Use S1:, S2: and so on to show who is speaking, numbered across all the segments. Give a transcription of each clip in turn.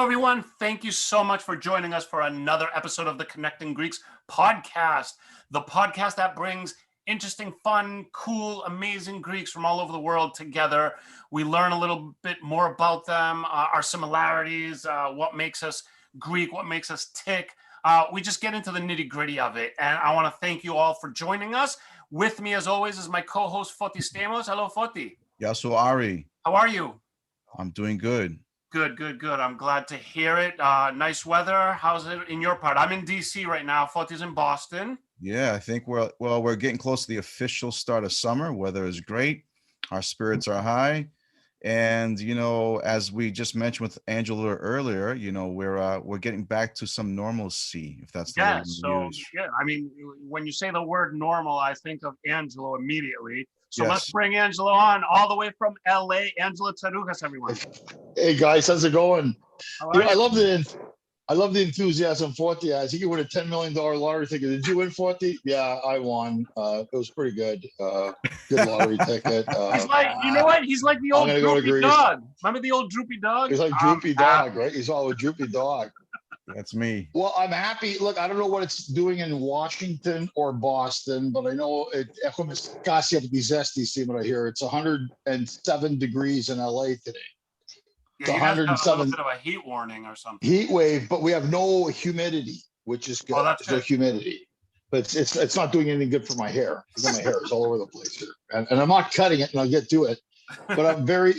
S1: everyone. Thank you so much for joining us for another episode of the Connecting Greeks podcast, the podcast that brings interesting, fun, cool, amazing Greeks from all over the world together. We learn a little bit more about them, our similarities, what makes us Greek, what makes us tick. We just get into the nitty-gritty of it. And I want to thank you all for joining us. With me, as always, is my co-host, Foti Stamos. Hello, Foti.
S2: Yasu Ari.
S1: How are you?
S2: I'm doing good.
S1: Good. I'm glad to hear it. Nice weather. How's it in your part? I'm in DC right now. Foti's in Boston.
S2: Yeah, I think we're getting close to the official start of summer. Weather is great. Our spirits are high. And, as we just mentioned with Angela earlier, we're getting back to some normalcy, if that's the word you use.
S1: Yeah, I mean, when you say the word normal, I think of Angelo immediately. So
S2: Yes.
S1: Let's bring Angelo on all the way from LA. Angela Tarugas, everyone.
S3: Hey guys, how's it going?
S1: How are you?
S3: I love the enthusiasm, Forty. I think you won a $10 million lottery ticket. Did you win, Forty? Yeah, I won. It was pretty good. Good lottery ticket.
S1: He's like, you know what? He's like the old droopy dog. Remember the old droopy dog?
S3: He's like droopy dog, right? He's all a droopy dog.
S2: That's me.
S3: Well, I'm happy. Look, I don't know what it's doing in Washington or Boston, but I know it's what I hear. It's 107 degrees in LA today.
S1: Yeah, you guys have a little bit of a heat warning or something.
S3: Heat wave, but we have no humidity, which is good.
S1: Oh, that's
S3: There's no humidity, but it's not doing anything good for my hair. My hair is all over the place here, and I'm not cutting it, and I'll get to it. But I'm very,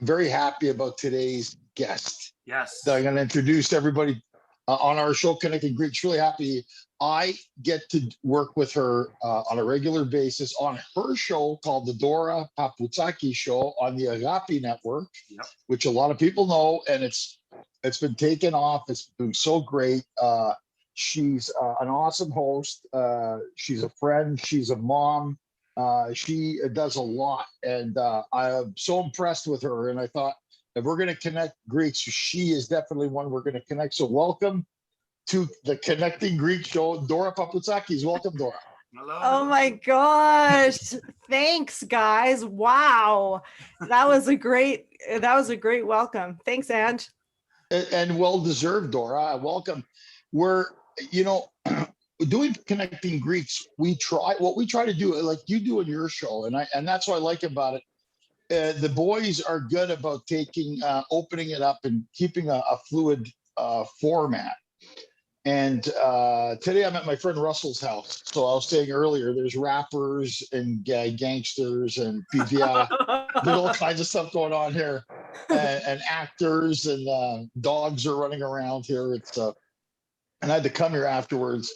S3: very happy about today's guest.
S1: Yes.
S3: That I'm going to introduce everybody on our show, Connecting Greeks. Really happy I get to work with her on a regular basis on her show called the Dora Papoutsakis show on the Agape network, which a lot of people know, and it's been taken off. It's been so great. She's an awesome host. She's a friend. She's a mom. She does a lot, and I'm so impressed with her. And I thought, if we're going to connect Greeks, she is definitely one we're going to connect. So welcome to the Connecting Greek show, Dora Papoutsakis. Welcome, Dora.
S1: Hello.
S4: Oh my gosh. Thanks, guys. Wow. That was a great welcome. Thanks, Ange.
S3: And well-deserved, Dora. Welcome. We're, doing Connecting Greeks, we try to do, like you do in your show, and that's what I like about it. The boys are good about opening it up and keeping a fluid format. And today I'm at my friend Russell's house. So I was saying earlier, there's rappers and gangsters and PVR. There's all kinds of stuff going on here, and actors and dogs are running around here. And I had to come here afterwards.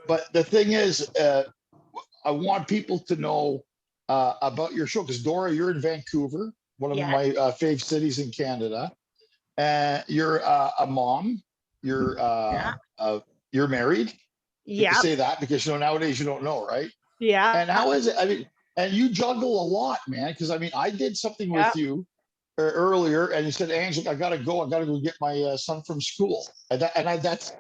S3: But the thing is, I want people to know about your show, because Dora, you're in Vancouver, one of my fave cities in Canada. You're a mom. You're married.
S4: Yeah.
S3: Say that because nowadays you don't know, right?
S4: Yeah.
S3: And how is it? I mean, and you juggle a lot, man. Because I mean, I did something with you earlier, and you said, "Angela, I gotta go get my son from school." That's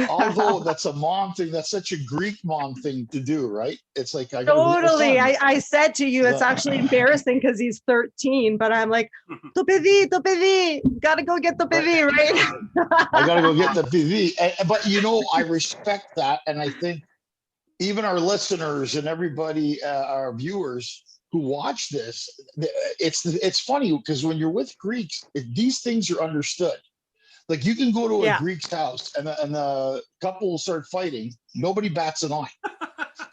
S3: although that's a mom thing, that's such a Greek mom thing to do, right? It's like
S4: totally. I said to you, it's actually embarrassing because he's 13, but I'm like, to pidi, gotta go get the pidi, right?
S3: I gotta go get the PV. But I respect that, and I think even our listeners and everybody, our viewers who watch this, it's funny because when you're with Greeks, these things are understood. Like you can go to a Greek's house and the couple will start fighting. Nobody bats an eye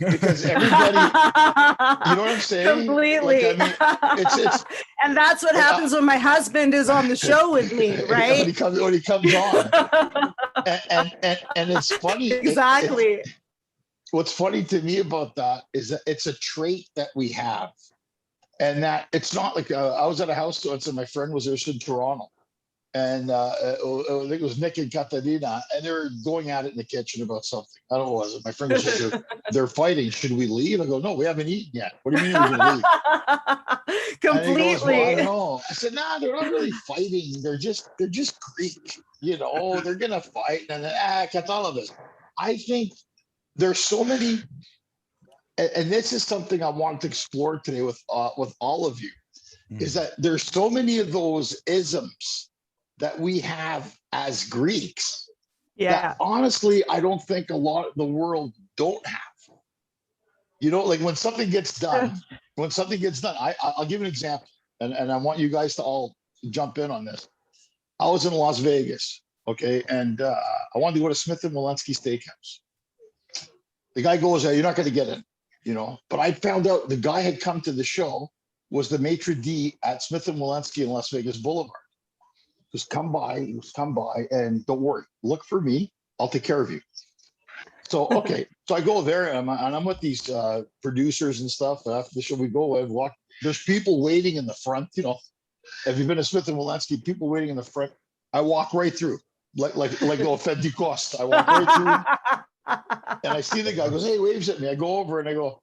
S3: because everybody, you know what I'm saying?
S4: Completely.
S3: Like, I mean, it's
S4: and that's what happens when my husband is on the show with me, right?
S3: when he comes on, and it's funny.
S4: Exactly.
S3: What's funny to me about that is that it's a trait that we have, and that it's not like I was at a house once and my friend was there in Toronto. And I think it was Nick and Katarina, and they were going at it in the kitchen about something. I don't know what it was. My friend was just, they're fighting. Should we leave? I go, no, we haven't eaten yet. What do you mean we're going to leave?
S4: Completely.
S3: Goes, well, I don't know. I said, nah, they're not really fighting. They're just Greek. They're going to fight. And then, cut all of this. I think there's so many, and this is something I want to explore today with all of you, is that there's so many of those isms that we have as Greeks
S4: Yeah.
S3: that honestly, I don't think a lot of the world don't have. You know, like when something gets done, I'll give you an example, and I want you guys to all jump in on this. I was in Las Vegas, okay, and I wanted to go to Smith and Wollensky Steakhouse. The guy goes, you're not going to get in, you know, but I found out the guy had come to the show, was the maitre d' at Smith and Wollensky in Las Vegas Boulevard. He was come by, and don't worry, look for me, I'll take care of you. So, okay. So I go there and I'm with these producers and stuff. After the show, we go and walk. There's people waiting in the front. You know, have you been to Smith and Wollensky? People waiting in the front. I walk right through, like the Fed du Coste. I walk right through, and I see the guy goes, hey, waves at me. I go over and I go.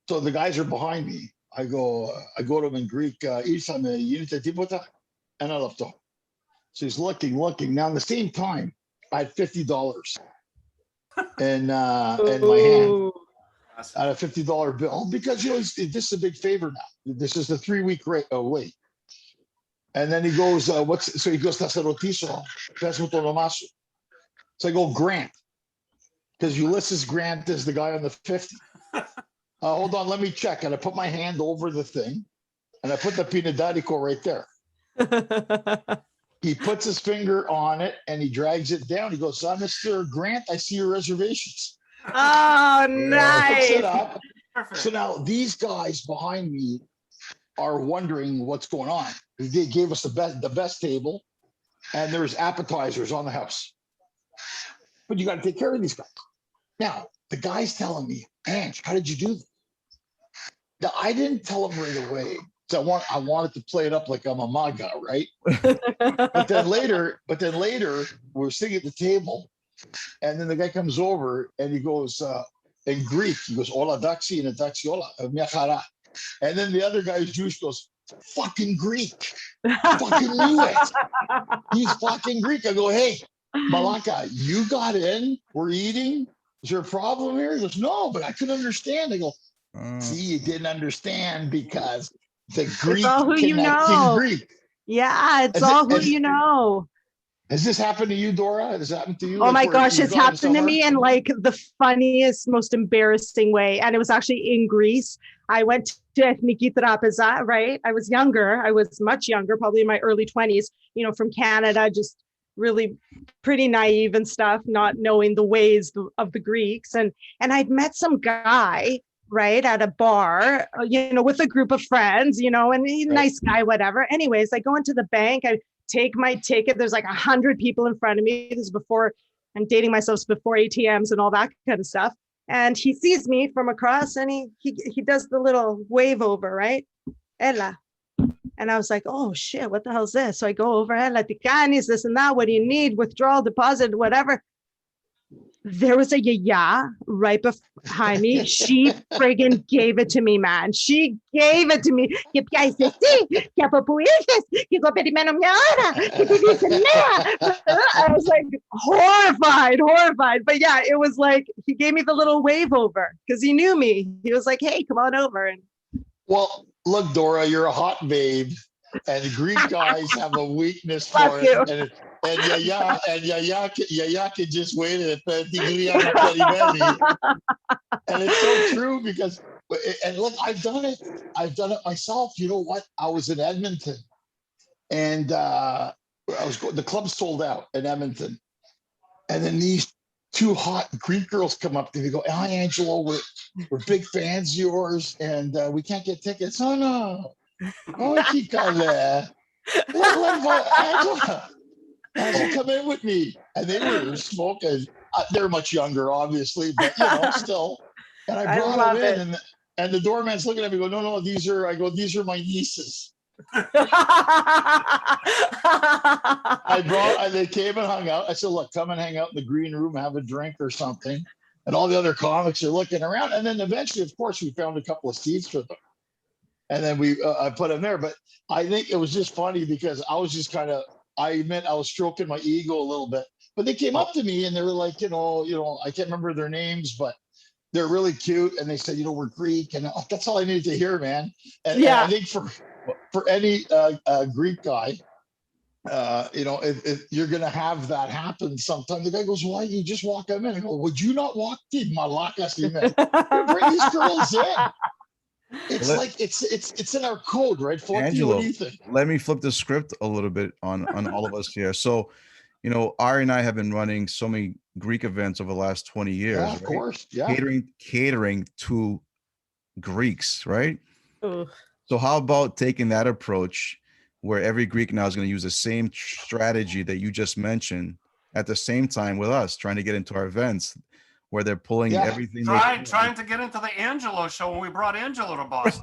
S3: So the guys are behind me. I go to him in Greek. And I left off. So he's looking. Now, at the same time, I had $50 in my hand. On a $50 bill, because, you know, this is a big favor now. This is the 3-week wait. And then he goes, so he goes, so I go, Grant, because Ulysses Grant is the guy on the 50. Hold on, let me check. And I put my hand over the thing, and I put the pinadarico right there. He puts his finger on it, and he drags it down. He goes, Mr. Grant, I see your reservations.
S4: Oh, nice.
S3: It up. So now these guys behind me are wondering what's going on. They gave us the best table, and there's appetizers on the house. But you got to take care of these guys. Now, the guy's telling me, Ange, how did you do this? Now, I didn't tell him right away. So I wanted to play it up like I'm a maga, right? But then later, we're sitting at the table, and then the guy comes over and he goes, in Greek, he goes, Ola daxi and daxi ola, miachara. And then the other guy, Jewish, goes, fucking Greek. Fucking knew it. He's fucking Greek. I go, hey, Malaka, you got in? We're eating? Is there a problem here? He goes, no, but I couldn't understand. I go, see, you didn't understand because the Greek
S4: it's all who you know.
S3: Greek.
S4: Yeah, it's all who you know.
S3: Has this happened to you, Dora? Has this happened to you?
S4: Oh my gosh, it's happened to me in like the funniest, most embarrassing way. And it was actually in Greece. I went to Ethniki Trapeza, right? I was younger. I was much younger, probably in my early 20s, you know, from Canada, just really pretty naive and stuff, not knowing the ways of the Greeks. And I'd met some guy, right, at a bar, you know, with a group of friends, you know, and he's a nice guy, whatever. Anyways, I go into the bank, I take my ticket. There's like 100 people in front of me. This is before, I'm dating myself, before ATMs and all that kind of stuff. And he sees me from across and he does the little wave over, right? Ella. And I was like, oh shit, what the hell is this? So I go over, Ella, ticanis, this and that. What do you need? Withdrawal, deposit, whatever. There was a yaya right behind me. She friggin' gave it to me, man. She gave it to me. I was like horrified. But yeah, it was like he gave me the little wave over because he knew me. He was like, hey, come on over. And
S3: well, look, Dora, you're a hot babe, and Greek guys have a weakness for it. And Yaya can just wait at and it's so true because, and look, I've done it myself. You know what? I was in Edmonton, and the club sold out in Edmonton, and then these two hot Greek girls come up to me. They go, "Hi, Angelo, we're big fans of yours, and we can't get tickets." Oh no, oh keep on there. Angela. Angela, come in with me. And they were smoking. They're much younger, obviously, but you know, still. And I brought them in, and the doorman's looking at me, go, no, these are my nieces. They came and hung out. I said, look, come and hang out in the green room, have a drink or something. And all the other comics are looking around. And then eventually, of course, we found a couple of seats for them. And then I put them there. But I think it was just funny because I was just kind of, I admit I was stroking my ego a little bit, but they came up to me and they were like, you know, I can't remember their names, but they're really cute. And they said, you know, we're Greek, and that's all I needed to hear, man. And I think for any Greek guy, you're going to have that happen sometime. The guy goes, why you just walk them in? I go, would you not walk in my laika? Bring these girls in. It's
S2: Let-
S3: like it's in our code, right? What do
S2: Angelo,
S3: you think?
S2: let me flip the script a little bit on all of us here. So, Ari and I have been running so many Greek events over the last 20 years,
S3: Yeah, of
S2: right?
S3: course. Yeah.
S2: Catering to Greeks, right?
S4: Ooh.
S2: So how about taking that approach where every Greek now is going to use the same strategy that you just mentioned at the same time with us trying to get into our events where they're pulling everything.
S1: Trying to get into the Angelo show when we brought Angelo to Boston.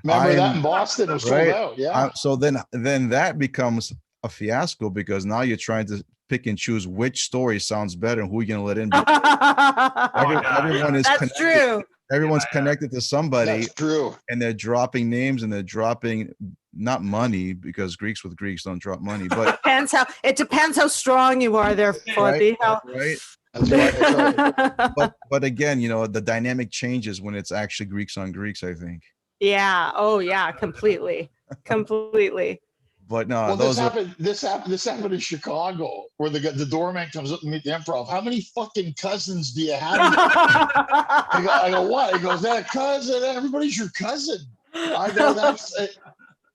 S3: Remember that in Boston? It was sold out. Yeah.
S2: So then that becomes a fiasco because now you're trying to pick and choose which story sounds better and who you're going to let in. Everyone is
S4: That's
S2: connected.
S4: true.
S2: Everyone's connected to somebody.
S3: That's true.
S2: And they're dropping names and they're dropping not money because Greeks with Greeks don't drop money, but
S4: it depends how strong you are there, Fonty.
S2: Right.
S3: That's right.
S2: But again, the dynamic changes when it's actually Greeks on Greeks, I think.
S4: Yeah. Oh yeah, completely.
S2: But no,
S3: well, this happened in Chicago where the doorman comes up to meet the improv. How many fucking cousins do you have? I go, what? He goes, that cousin, everybody's your cousin. I go,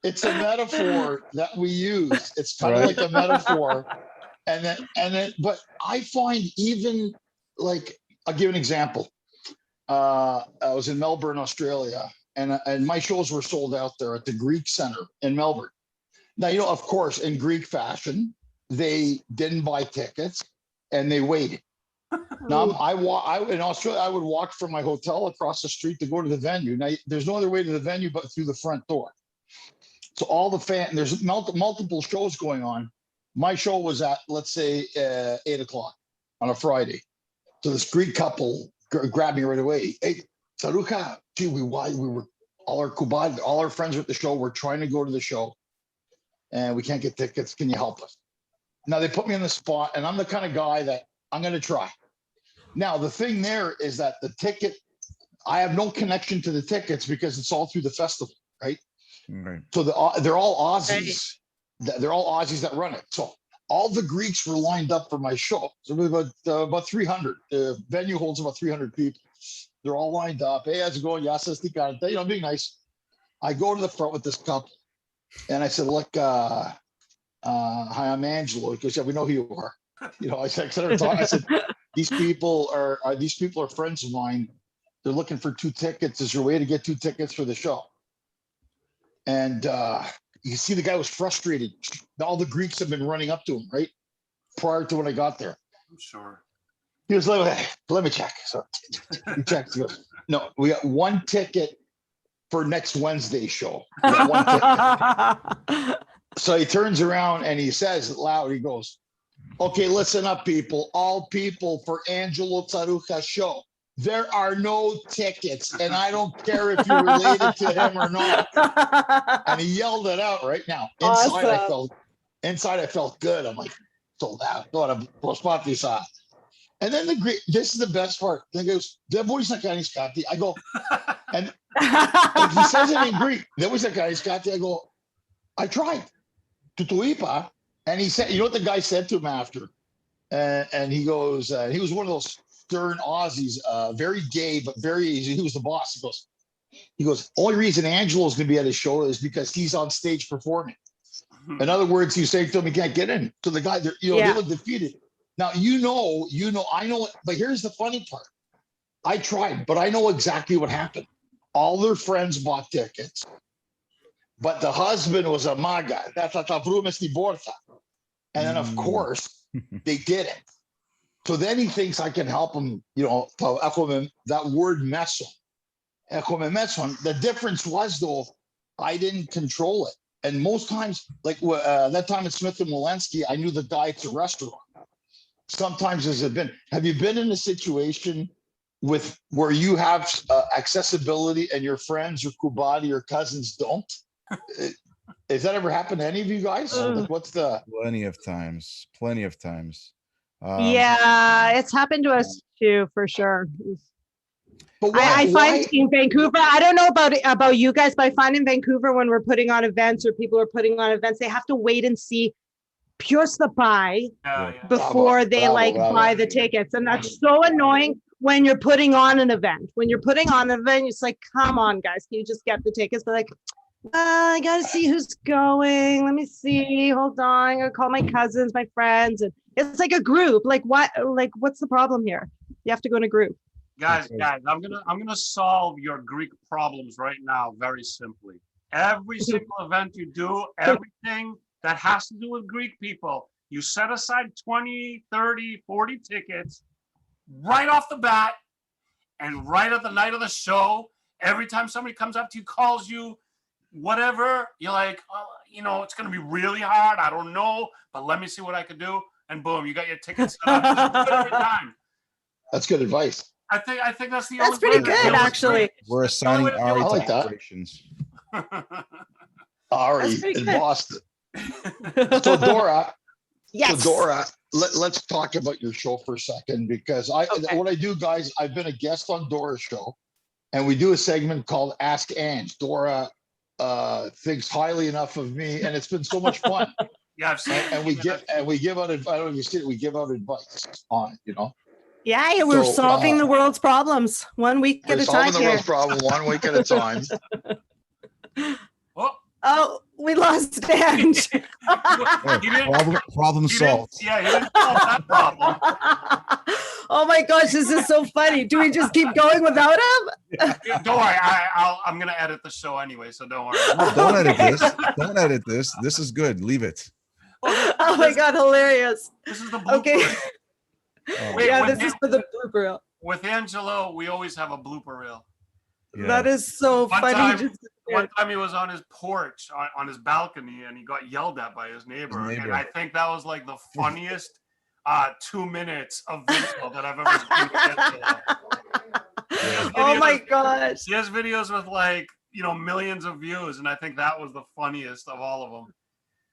S3: it's a metaphor that we use. It's kind of like a metaphor. And then, but I find even like, I'll give an example. I was in Melbourne, Australia, and my shows were sold out there at the Greek Center in Melbourne. Now, of course, in Greek fashion, they didn't buy tickets and they waited. Now, in Australia, I would walk from my hotel across the street to go to the venue. Now, there's no other way to the venue but through the front door. So all the there's multiple shows going on. My show was at, let's say, 8 o'clock on a Friday. So this Greek couple grabbed me right away. Hey, Saruka, gee, we were all our friends were at the show. We're trying to go to the show. And we can't get tickets. Can you help us? Now they put me on the spot, and I'm the kind of guy that I'm going to try. Now the thing there is that the ticket, I have no connection to the tickets because it's all through the festival, right?
S2: Right.
S3: So they're all Aussies. They're all Aussies that run it. So all the Greeks were lined up for my show. So about 300. The venue holds about 300 people. They're all lined up. Hey, how's it going? Being nice. I go to the front with this couple. And I said, look, hi, I'm Angelo. Because we know who you are. I said, I said, these people are friends of mine. They're looking for 2 tickets. Is there a way to get 2 tickets for the show? And you see the guy was frustrated. All the Greeks have been running up to him, right? Prior to when I got there.
S1: I'm sure.
S3: He was like, let me check. So he checked. He goes, no, we got 1 ticket for next Wednesday show. So he turns around and he says loud, he goes, okay, listen up, people. All people for Angelo Tsaruka's show. There are no tickets, and I don't care if you're related to him or not. And he yelled it out right now. Inside I felt good. I'm like, sold out. And then this is the best part. Then he goes, I go, and he says it in Greek. I go, I tried. Tutuipa. And he said, you know what the guy said to him after? And he goes, he was one of those stern Aussies, very gay, but he was the boss. He goes, only reason Angelo's going to be at his show is because he's on stage performing. In other words, he's saying to him, he can't get in. So the guy, they look defeated. Now, I know, but here's the funny part. I tried, but I know exactly what happened. All their friends bought tickets, but the husband was a maga. And then, of course, they didn't. So then he thinks I can help him, that word meso. The difference was, though, I didn't control it. And most times, like that time at Smith and Walensky, I knew the guy at the restaurant. Sometimes have you been in a situation where you have accessibility and your friends or kubati or cousins don't? Has that ever happened to any of you guys? Like,
S2: plenty of times.
S4: Yeah, it's happened to us too, for sure.
S3: But
S4: I find in Vancouver, I don't know about you guys, but I find in Vancouver when we're putting on events or people are putting on events, they have to wait and see the buy
S1: Yeah, yeah.
S4: before they
S3: Bravo.
S4: buy the tickets. And that's so annoying when you're putting on an event. When you're putting on an event, it's like, come on, guys, can you just get the tickets? But like, I got to see who's going. Let me see. Hold on. I'm going to call my cousins, my friends. And it's like a group. Like what? Like, what's the problem here? You have to go in a group.
S1: Guys, I'm gonna solve your Greek problems right now very simply. Every single event you do, everything that has to do with Greek people, you set aside 20, 30, 40 tickets right off the bat, and right at the night of the show, every time somebody comes up to you, calls you, whatever, you're like, oh, you know, it's gonna be really hard. I don't know, but let me see what I can do. And boom, you got your tickets set up. Every time.
S3: That's good advice.
S1: I think that's the
S4: That's
S1: only
S4: pretty
S1: way to
S4: good,
S1: deal with
S4: actually.
S1: Greek.
S2: We're assigning Ari
S3: I like
S2: to
S3: that.
S2: operations.
S3: Ari
S4: That's pretty
S3: in
S4: good.
S3: Boston. So Dora,
S4: Yes.
S3: So Dora, let's talk about your show for a second, because what I do, guys, I've been a guest on Dora's show, and we do a segment called Ask Ange. Dora thinks highly enough of me, and it's been so much fun.
S1: Yeah, I've seen it.
S3: And we give out advice. I don't know if you see it. We give out advice on it, you know.
S4: Yeah, we're
S3: So,
S4: solving the world's problems 1 week at
S3: We're
S4: a time
S3: solving the
S4: here.
S3: world's problem 1 week at a time.
S4: Oh, we lost Ange.
S1: He didn't-
S2: Problem
S1: he didn't-
S2: solved.
S1: Yeah, he didn't solve that problem.
S4: Oh my gosh, this is so funny. Do we just keep going without him?
S1: Yeah, don't worry, I'm gonna edit the show anyway, so don't worry.
S2: Don't edit this. Don't edit this. This is good. Leave it.
S4: Oh my God, hilarious.
S1: This is the blooper.
S4: Okay.
S2: Oh,
S1: Wait,
S4: Yeah,
S1: with
S4: this is for the blooper reel.
S1: With Angelo, we always have a blooper reel.
S2: yeah.
S4: That is so
S1: One
S4: funny.
S1: time- One time he was on his porch, on his balcony, and he got yelled at by his neighbor.
S2: His neighbor.
S1: And I think that was like the funniest 2 minutes of video that I've ever seen.
S4: Oh my gosh.
S1: He has videos with like, millions of views, and I think that was the funniest of all of them.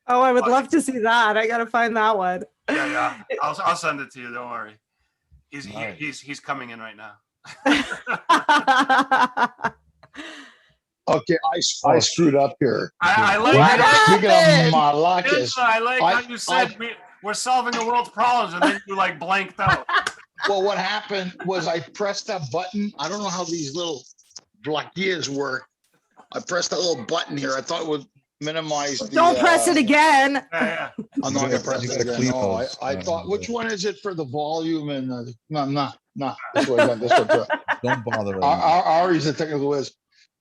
S4: Oh, I would love to see that. I gotta find that one.
S1: Yeah. I'll send it to you. Don't worry.
S2: Nice.
S1: He's coming in right now.
S3: Okay, I screwed up here.
S1: I like
S4: What
S3: Speaking
S4: happened?
S3: of Malakis,
S1: I like how you said we're solving the world's problems, and then you like blanked out.
S3: well, what happened was I pressed that button. I don't know how these little blockias work. I pressed that little button here. I thought it would minimize the.
S4: Don't press it again.
S1: Yeah.
S3: I'm not gonna press
S2: You
S3: it
S2: gotta
S3: again.
S2: clean
S3: No,
S2: those.
S3: I thought, which one is it for the volume? And no, I'm not. This one, this one.
S2: Don't bother.
S3: Ari's the technical whiz.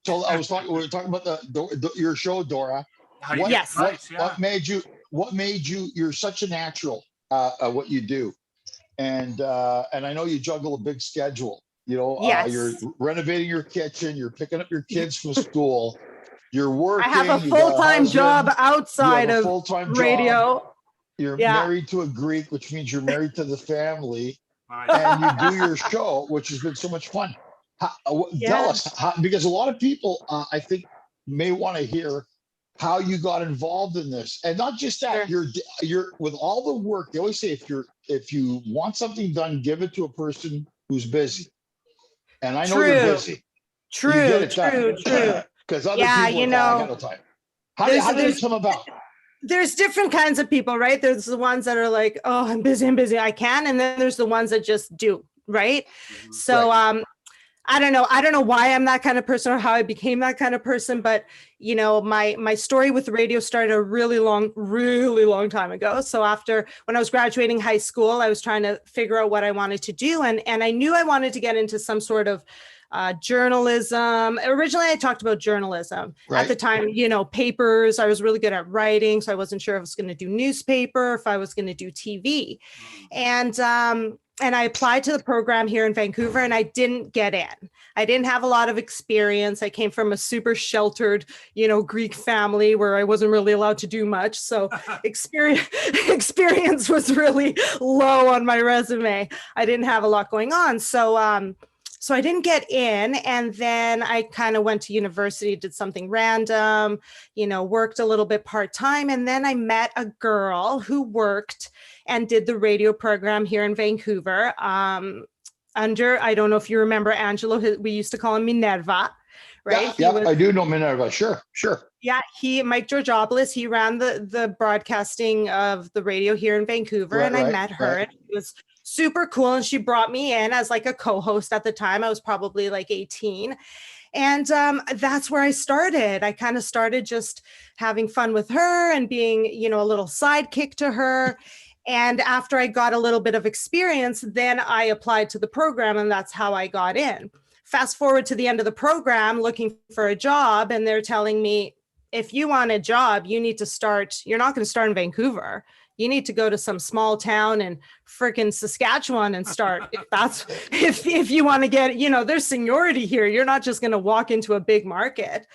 S3: So we were talking about your show, Dora.
S1: How you
S3: What-
S1: get
S4: Yes.
S1: price, yeah.
S3: What made you? You're such a natural at what you do, and I know you juggle a big schedule.
S4: Yes.
S3: You're renovating your kitchen. You're picking up your kids from school. You're working.
S4: I have a
S3: you got
S4: full-time
S3: husband,
S4: job
S3: you have
S4: outside
S3: a
S4: of
S3: full-time job.
S4: radio.
S3: You're
S4: Yeah.
S3: married to a Greek, which means you're married to the family,
S1: Nice.
S3: and you do your show, which has been so much fun. Tell us, because a lot of people, I think, may want to hear how you got involved in this, and not just that.
S4: Sure.
S3: You're with all the work. They always say if you want something done, give it to a person who's busy. And I know you're
S4: True.
S3: busy. You get it done.
S4: True.
S3: Because other
S4: Yeah,
S3: people
S4: you
S3: have
S4: know,
S3: ahead of time. How did it come about?
S4: There's different kinds of people, right? There's the ones that are like, oh, I'm busy, I can. And then there's the ones that just do, right? So I don't know why I'm that kind of person or how I became that kind of person, but my story with radio started a really long time ago. So when I was graduating high school, I was trying to figure out what I wanted to do. And I knew I wanted to get into some sort of journalism. Originally, I talked about journalism.
S3: Right.
S4: At the time, papers. I was really good at writing, so I wasn't sure if I was going to do newspaper, if I was going to do TV. And I applied to the program here in Vancouver, and I didn't get in. I didn't have a lot of experience. I came from a super sheltered, Greek family where I wasn't really allowed to do much. So experience was really low on my resume. I didn't have a lot going on. So I didn't get in, and then I kind of went to university, did something random, worked a little bit part-time. And then I met a girl who worked and did the radio program here in Vancouver I don't know if you remember Angelo, we used to call him Minerva, right?
S3: Yeah, I do know Minerva. Sure.
S4: Yeah, Mike Georgiopoulos, he ran the broadcasting of the radio here in Vancouver, and I met her. And it was super cool, and she brought me in as like a co-host at the time. I was probably like 18. And that's where I started. I kind of started just having fun with her and being, a little sidekick to her. And after I got a little bit of experience, then I applied to the program, and that's how I got in. Fast forward to the end of the program, looking for a job, and they're telling me, if you want a job, you need to start, you're not going to start in Vancouver. You need to go to some small town in freaking Saskatchewan and start. If you want to get, there's seniority here. You're not just going to walk into a big market.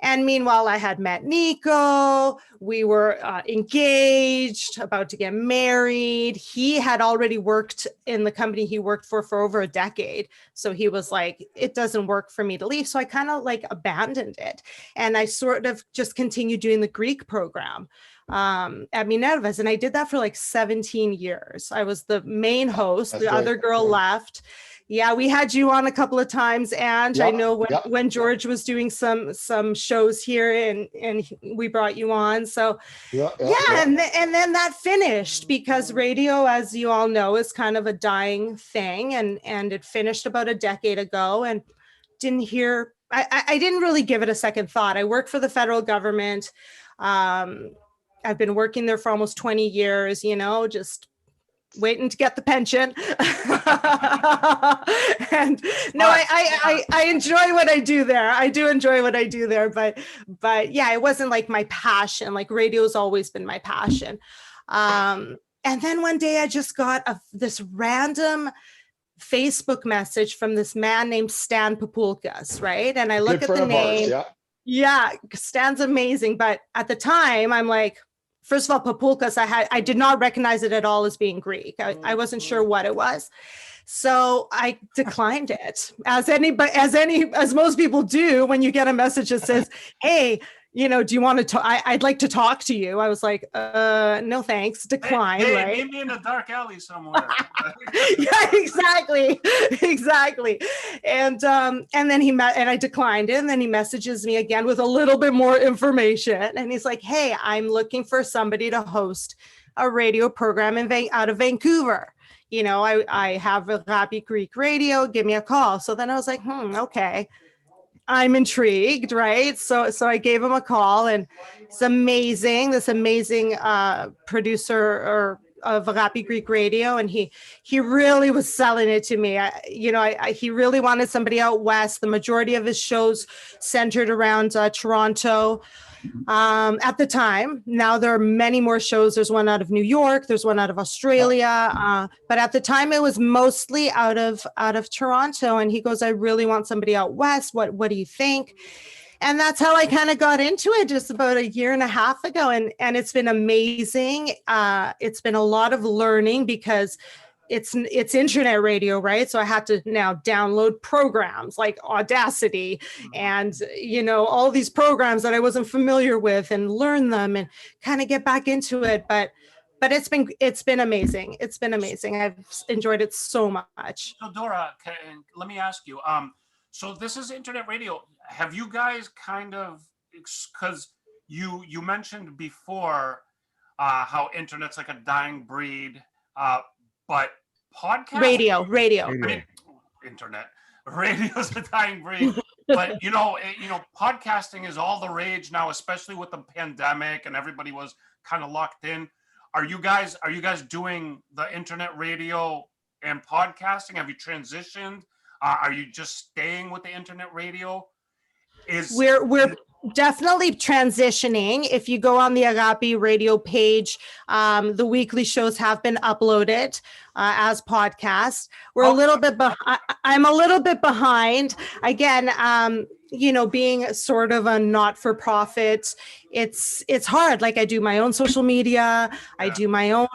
S4: And meanwhile, I had met Niko. We were engaged, about to get married. He had already worked in the company he worked for over a decade. So he was like, it doesn't work for me to leave. So I kind of like abandoned it. And I sort of just continued doing the Greek program at Minerva's. And I did that for like 17 years. I was the main host. That's other girl left. Yeah, we had you on a couple of times, and I know when George was doing some shows here, and we brought you on. So and then that finished, because radio, as you all know, is kind of a dying thing, and it finished about a decade ago, and I didn't really give it a second thought. I work for the federal government. I've been working there for almost 20 years, just waiting to get the pension. And no, I enjoy what I do there. I do enjoy what I do there, but yeah, it wasn't like my passion. Like radio's always been my passion. And then one day I just got this random Facebook message from this man named Stan Papoutsakis, right? And I look at the name. Yeah, Stan's amazing. But at the time, I'm like, first of all, Papoutsakis, I did not recognize it at all as being Greek. I wasn't sure what it was. So I declined it, as most people do when you get a message that says, hey, do you want to talk? I'd like to talk to you. I was like, no, thanks. Decline, right?
S1: Maybe in a dark alley somewhere.
S4: Yeah, exactly. And then I declined it. And then he messages me again with a little bit more information. And he's like, hey, I'm looking for somebody to host a radio program out of Vancouver. I have Agape Greek radio. Give me a call. So then I was like, okay. I'm intrigued, right? So I gave him a call, and it's amazing. This amazing producer of Agape Greek Radio, and he really was selling it to me. He really wanted somebody out west. The majority of his shows centered around Toronto at the time. Now there are many more shows. There's one out of New York. There's one out of Australia. But at the time it was mostly out of Toronto. And he goes, I really want somebody out west. What do you think? And that's how I kind of got into it just about a year and a half ago. And it's been amazing. It's been a lot of learning, because it's internet radio, right? So I had to now download programs like Audacity and, all these programs that I wasn't familiar with, and learn them and kind of get back into it. But it's been amazing. It's been amazing. I've enjoyed it so much.
S1: So Dora, let me ask you, so this is internet radio. Have you guys because you mentioned before how internet's like a dying breed, but podcast
S4: radio
S1: internet radio's a dying breed. But podcasting is all the rage now, especially with the pandemic and everybody was kind of locked in. Are you guys doing the internet radio and podcasting? Have you transitioned? Are you just staying with the internet radio?
S4: We're definitely transitioning. If you go on the Agape radio page, the weekly shows have been uploaded as podcasts. We're a little bit behind. I'm a little bit behind. Again, being sort of a not-for-profit, it's hard. Like, I do my own social media, I do my own,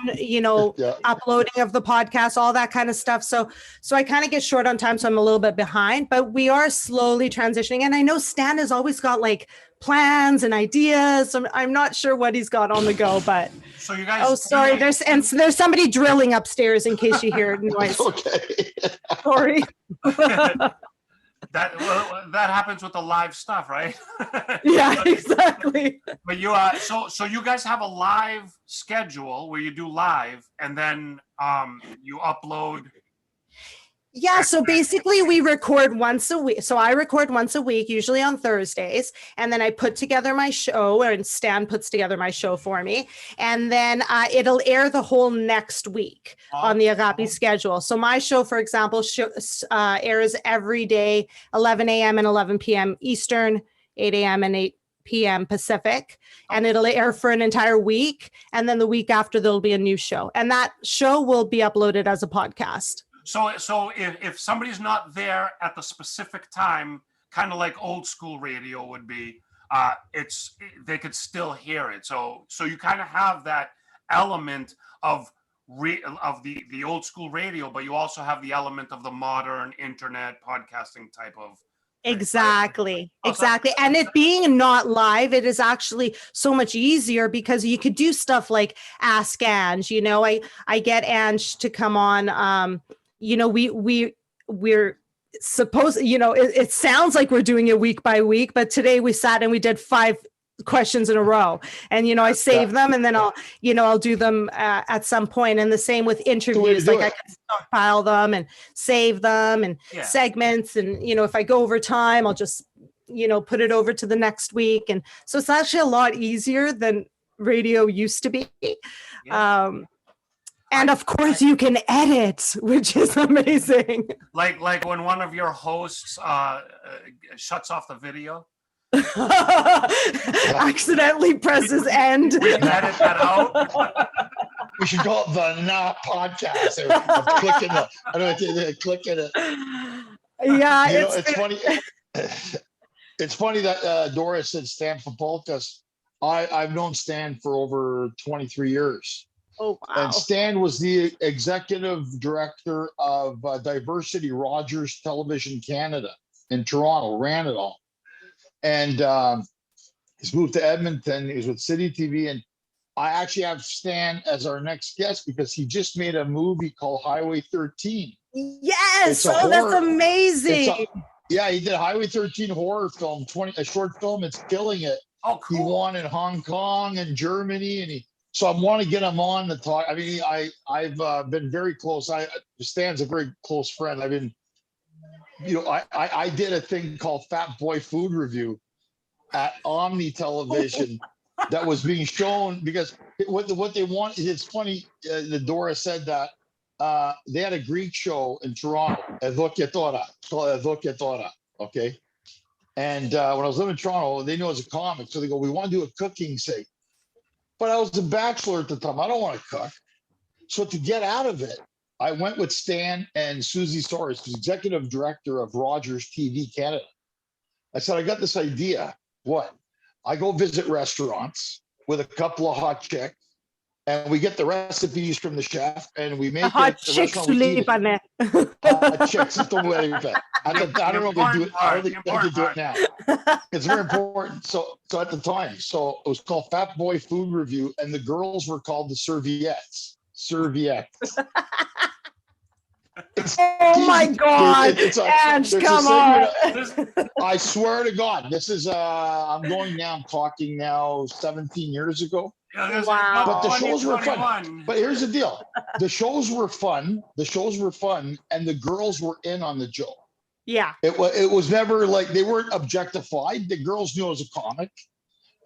S4: uploading of the podcast, all that kind of stuff. So I kind of get short on time. So I'm a little bit behind, but we are slowly transitioning. And I know Stan has always got like plans and ideas. I'm not sure what he's got on the go, but.
S1: So you guys.
S4: Oh, sorry. There's somebody drilling upstairs in case you hear noise.
S3: Okay.
S4: Sorry.
S1: that happens with the live stuff, right?
S4: Yeah, exactly.
S1: But you so you guys have a live schedule where you do live, and then you upload.
S4: Yeah, so basically we record once a week. So I record once a week, usually on Thursdays, and then I put together my show, and Stan puts together my show for me, and then it'll air the whole next week on the Agape schedule. So my show, for example, airs every day, 11 a.m. and 11 p.m. Eastern, 8 a.m. and 8 p.m. Pacific, and it'll air for an entire week, and then the week after there'll be a new show, and that show will be uploaded as a podcast.
S1: So if somebody's not there at the specific time, kind of like old school radio would be, they could still hear it. So you kind of have that element of the old school radio, but you also have the element of the modern internet podcasting type of.
S4: Exactly. And it being not live, it is actually so much easier because you could do stuff like Ask Ange. You know, I get Ange to come on. You know, we're supposed, you know, it sounds like we're doing it week by week, but today we sat and we did 5 questions in a row, and, you know, I save them, and then I'll do them at some point. And the same with interviews, like I can stockpile them and save them and segments. And, you know, if I go over time, I'll just, you know, put it over to the next week. And so it's actually a lot easier than radio used to be. Yeah. And of course you can edit, which is amazing.
S1: Like when one of your hosts shuts off the video.
S4: Accidentally presses end.
S1: We can edit that out.
S3: We should call it the Not Podcast. Clicking it.
S4: Yeah,
S3: you know, it's funny. It's funny that Dora said Stan Papoutsakis. I've known Stan for over 23 years.
S4: Oh, wow.
S3: And Stan was the executive director of Diversity Rogers Television Canada in Toronto, ran it all. And he's moved to Edmonton. He was with City TV. And I actually have Stan as our next guest because he just made a movie called Highway 13.
S4: Yes. That's amazing.
S3: Yeah, he did Highway 13 horror film, a short film. It's killing it.
S1: Oh, cool.
S3: He won in Hong Kong and Germany, and so I want to get him on to talk. I mean, I've been very close. Stan's a very close friend. I've been, you know, I did a thing called Fat Boy Food Review at Omni Television that was being shown because what they want. It's funny. The Dora said that they had a Greek show in Toronto, Bouzoukia, called Bouzoukia. Okay. And when I was living in Toronto, they knew I was a comic. So they go, we want to do a cooking thing. But I was a bachelor at the time. I don't want to cook. So to get out of it, I went with Stan and Susie Soares, who's executive director of Rogers TV Canada. I said, I got this idea. What? I go visit restaurants with a couple of hot chicks, and we get the recipes from the chef, and we make
S4: hot chicks.
S3: Hot chicks. I don't know if they do it. I don't think they do it now. It's very important. So at the time, it was called Fat Boy Food Review, and the girls were called the Serviettes.
S4: Oh my God! Ange, come on!
S3: I swear to God, this is I'm talking now 17 years ago.
S4: Wow!
S3: But the shows were fun. But here's the deal: the shows were fun, and the girls were in on the joke.
S4: Yeah.
S3: It was never like they weren't objectified. The girls knew I was a comic,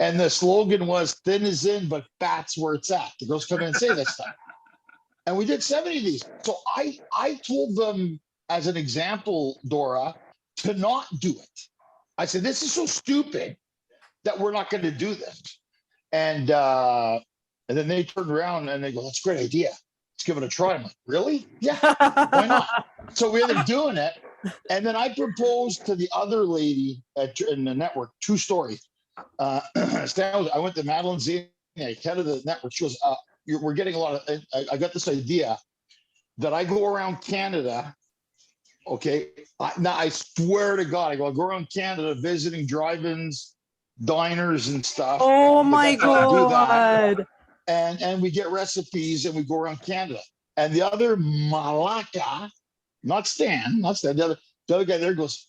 S3: and the slogan was "Thin is in, but fat's where it's at." The girls come in and say this stuff. And we did 70 of these. So I told them as an example, Dora, to not do it. I said, this is so stupid that we're not going to do this. And then they turned around and they go, that's a great idea. Let's give it a try. I'm like, really? Yeah, why not? So we ended up doing it. And then I proposed to the other lady in the network, true story. I went to Madeline Zane, head of the network. She goes, we're getting a lot of, I got this idea that I go around Canada. Okay. Now I swear to God, I go around Canada visiting drive-ins, diners and stuff.
S4: Oh my God.
S3: And we get recipes and we go around Canada. And the other malaka, not Stan, the other guy there goes,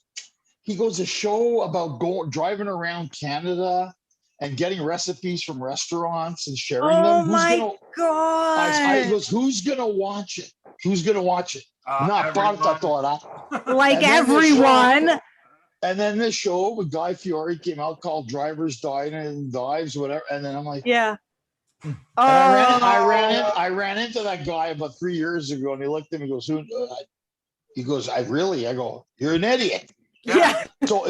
S3: he goes a show about driving around Canada and getting recipes from restaurants and sharing them.
S4: Oh my God.
S3: He goes, who's gonna watch it? Who's gonna watch it? Not thought.
S4: Like everyone.
S3: And then this show with Guy Fieri came out called Drivers Dine and Dives, whatever. And then I'm like,
S4: yeah.
S3: And I ran into that guy about 3 years ago, and he looked at me and goes, he goes, I go, you're an idiot.
S4: Yeah.
S3: So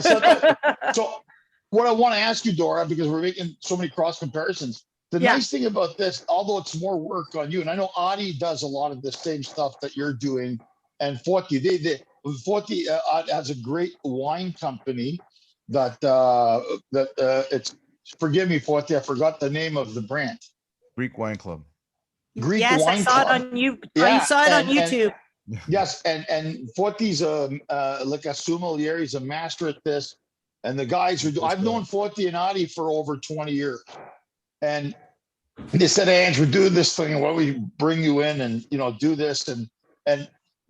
S3: what I want to ask you, Dora, because we're making so many cross comparisons. The nice thing about this, although it's more work on you, and I know Adi does a lot of the same stuff that you're doing, and Forty, Forty has a great wine company that it's, forgive me, Forty, I forgot the name of the brand.
S2: Greek Wine Club.
S3: Greek
S4: yes,
S3: Wine
S4: I saw
S3: Club.
S4: it on you. I saw it on YouTube.
S3: Yes, and Forty's like a sommelier. He's a master at this. And the guys I've known Forty and Adi for over 20 years. And they said, hey, Ange, we're doing this thing. Why don't we bring you in and, do this? And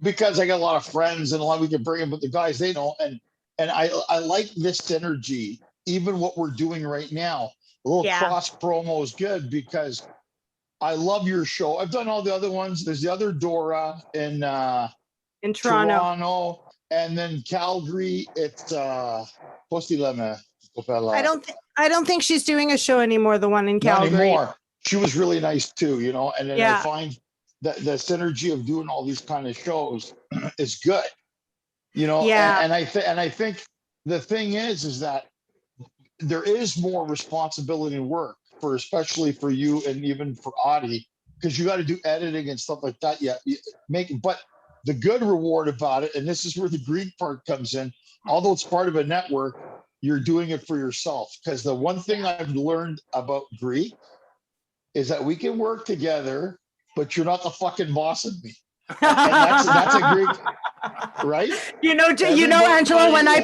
S3: because I got a lot of friends and a lot we can bring them, but the guys, they know. And I like this synergy, even what we're doing right now. A little cross promo is good because I love your show. I've done all the other ones. There's the other Dora in Toronto, and then Calgary. It's I
S4: don't think she's doing a show anymore. The one in Calgary.
S3: Not anymore. She was really nice too, And then I find that the synergy of doing all these kind of shows is good,
S4: Yeah.
S3: And I think the thing is that there is more responsibility and work especially for you and even for Adi, because you got to do editing and stuff like that. Yeah, but the good reward about it, and this is where the Greek part comes in, although it's part of a network, you're doing it for yourself. Because the one thing I've learned about Greek is that we can work together, but you're not the fucking boss of me. And that's a Greek, right?
S4: Angela, when I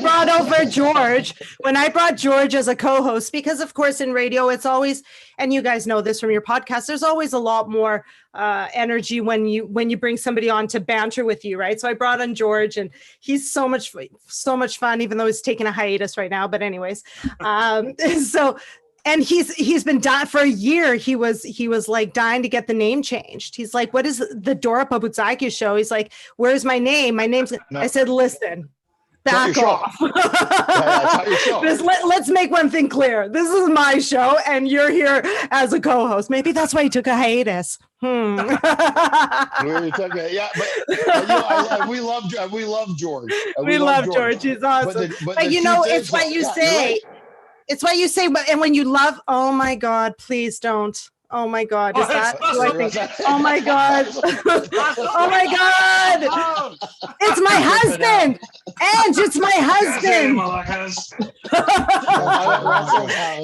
S4: brought George as a co-host, because of course in radio it's always, and you guys know this from your podcast, there's always a lot more energy when you bring somebody on to banter with you, right? So I brought on George, and he's so much fun, even though he's taking a hiatus right now. But anyways, and he's been dying for a year. He was like dying to get the name changed. He's like, what is the Dora Papoutsakis show? He's like, where's my name? My name's, no. I said, listen, back off. Let's make one thing clear. This is my show and you're here as a co-host. Maybe that's why he took a hiatus.
S3: We love George.
S4: We love George. He's awesome. But it's what you say. Right. It's what you say, and when you love, oh my God, please don't. Oh my God, is that who I think? Oh my God. Oh my God. It's my husband. Ange, it's my husband.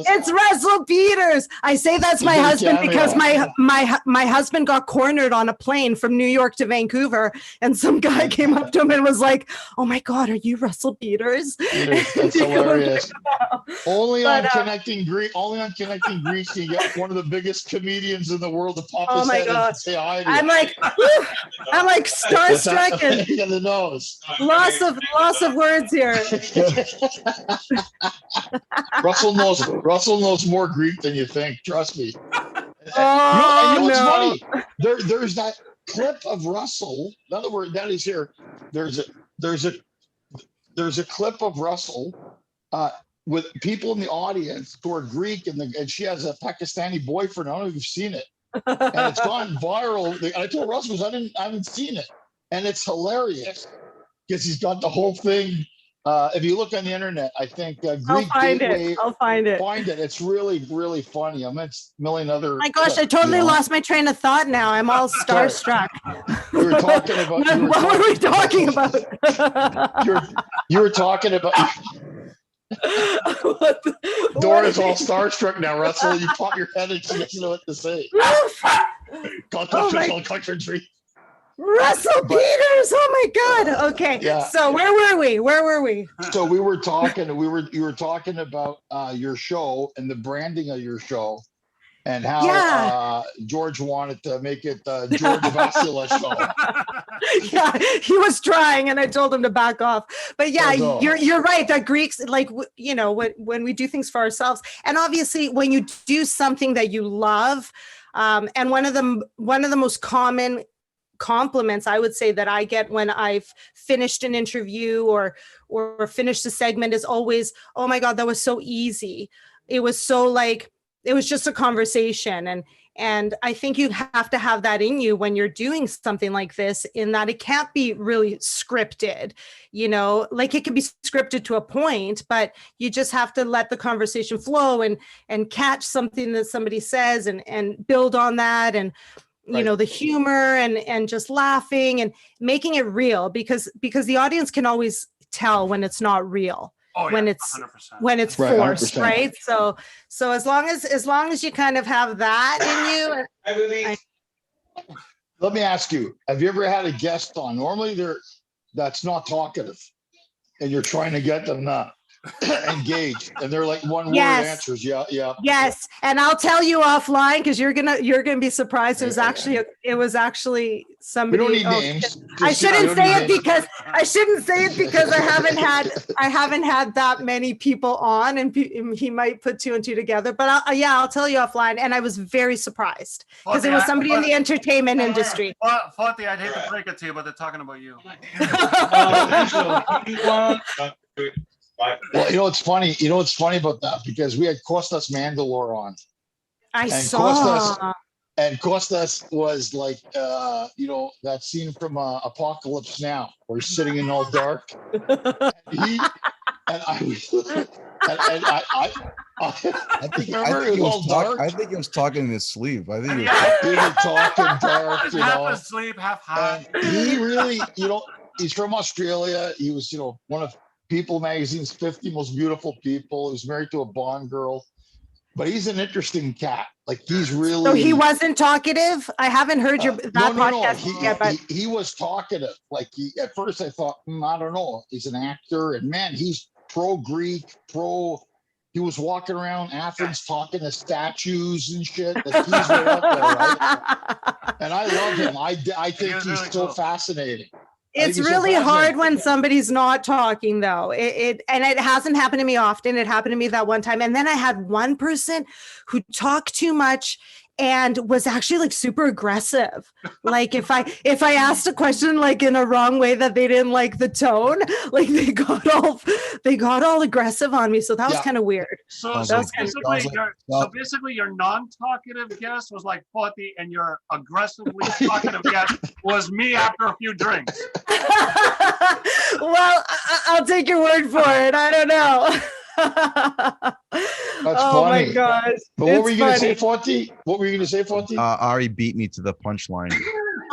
S4: It's Russell Peters. I say that's my husband because my husband got cornered on a plane from New York to Vancouver, and some guy came up to him and was like, oh my God, are you Russell Peters?
S3: That's hilarious. Only on Connecting Greeks can you get one of the biggest comedians in the world to pop his head and say hi to you.
S4: I'm like starstruck and
S3: in the nose.
S4: Lots of words here.
S3: Russell knows more Greek than you think. Trust me. What's funny? There's that clip of Russell. In other words, that is here. There's a clip of Russell with people in the audience who are Greek, and she has a Pakistani boyfriend. I don't know if you've seen it, and it's gone viral. I told Russell, I haven't seen it, and it's hilarious because he's got the whole thing. If you look on the internet, I think Greek Gateway.
S4: I'll find it.
S3: Find it. It's really, really funny. I mean, it's a million other.
S4: My gosh, I totally lost my train of thought now. I'm all starstruck.
S3: We were talking about.
S4: What were we talking about?
S3: You were talking about. Dora's all starstruck now, Russell. You pop your head and she doesn't know what to say.
S4: Russell Peters. Oh my God. Okay. Yeah. So where were we?
S3: So we were talking. You were talking about your show and the branding of your show, and how George wanted to make it George Vasila show.
S4: Yeah, he was trying, and I told him to back off. But yeah, you're right. That Greeks, like, you know, when we do things for ourselves, and obviously when you do something that you love, and one of the most common compliments I would say that I get when I've finished an interview or finished a segment is always, "Oh my God, that was so easy. It was so like it was just a conversation." And I think you have to have that in you when you're doing something like this, in that it can't be really scripted, you know, like it can be scripted to a point, but you just have to let the conversation flow and catch something that somebody says and build on that. And, you know, the humor and just laughing and making it real, because the audience can always tell when it's not real.
S1: Oh,
S4: when
S1: yeah,
S4: it's
S1: 100%.
S4: when it's forced,
S3: 100%.
S4: right? So as long as you kind of have that in you.
S3: Let me ask you, have you ever had a guest on? Normally that's not talkative, and you're trying to get them engaged, and they're like one word answers. Yeah.
S4: Yes, and I'll tell you offline, because you're gonna be surprised. It was actually somebody.
S3: We don't need names.
S4: I shouldn't say it because I haven't had that many people on, and he might put two and two together. But I'll tell you offline. And I was very surprised because it was somebody in the entertainment industry.
S1: Foti, I'd hate to break it to you, but they're talking about you.
S3: Well, you know what's funny? You know what's funny about that? Because we had Kostas Mandalore on.
S4: I saw.
S3: Kostas was like, you know, that scene from Apocalypse Now, where he's sitting in all dark. I
S2: think he was talking in his sleep. I think
S3: he was talking dark, you know.
S1: Half asleep, half high.
S3: And he really, you know, he's from Australia. He was, you know, one of People Magazine's 50 most beautiful people. He was married to a Bond girl, but he's an interesting cat. Like, he's really.
S4: So he wasn't talkative. I haven't heard podcast yet, but
S3: he was talkative. Like, at first I thought, I don't know. He's an actor, and man, he's pro-Greek, He was walking around Athens talking to statues and shit. Like, he's right up there, right? And I love him. I think he's really so fascinating.
S4: It's really hard when somebody's not talking, though. It hasn't happened to me often. It happened to me that one time. And then I had one person who talked too much and was actually like super aggressive. Like if I asked a question like in a wrong way that they didn't like the tone, like they got all aggressive on me. So that was kind of weird.
S1: So basically your non-talkative guest was like Foti, and your aggressively talkative guest was me after a few drinks.
S4: Well, I'll take your word for it. I don't know.
S3: That's
S4: oh
S3: funny.
S4: My gosh.
S3: But what were you going to say, Foti? What were you going to say, Foti?
S2: Ari beat me to the punchline.
S3: The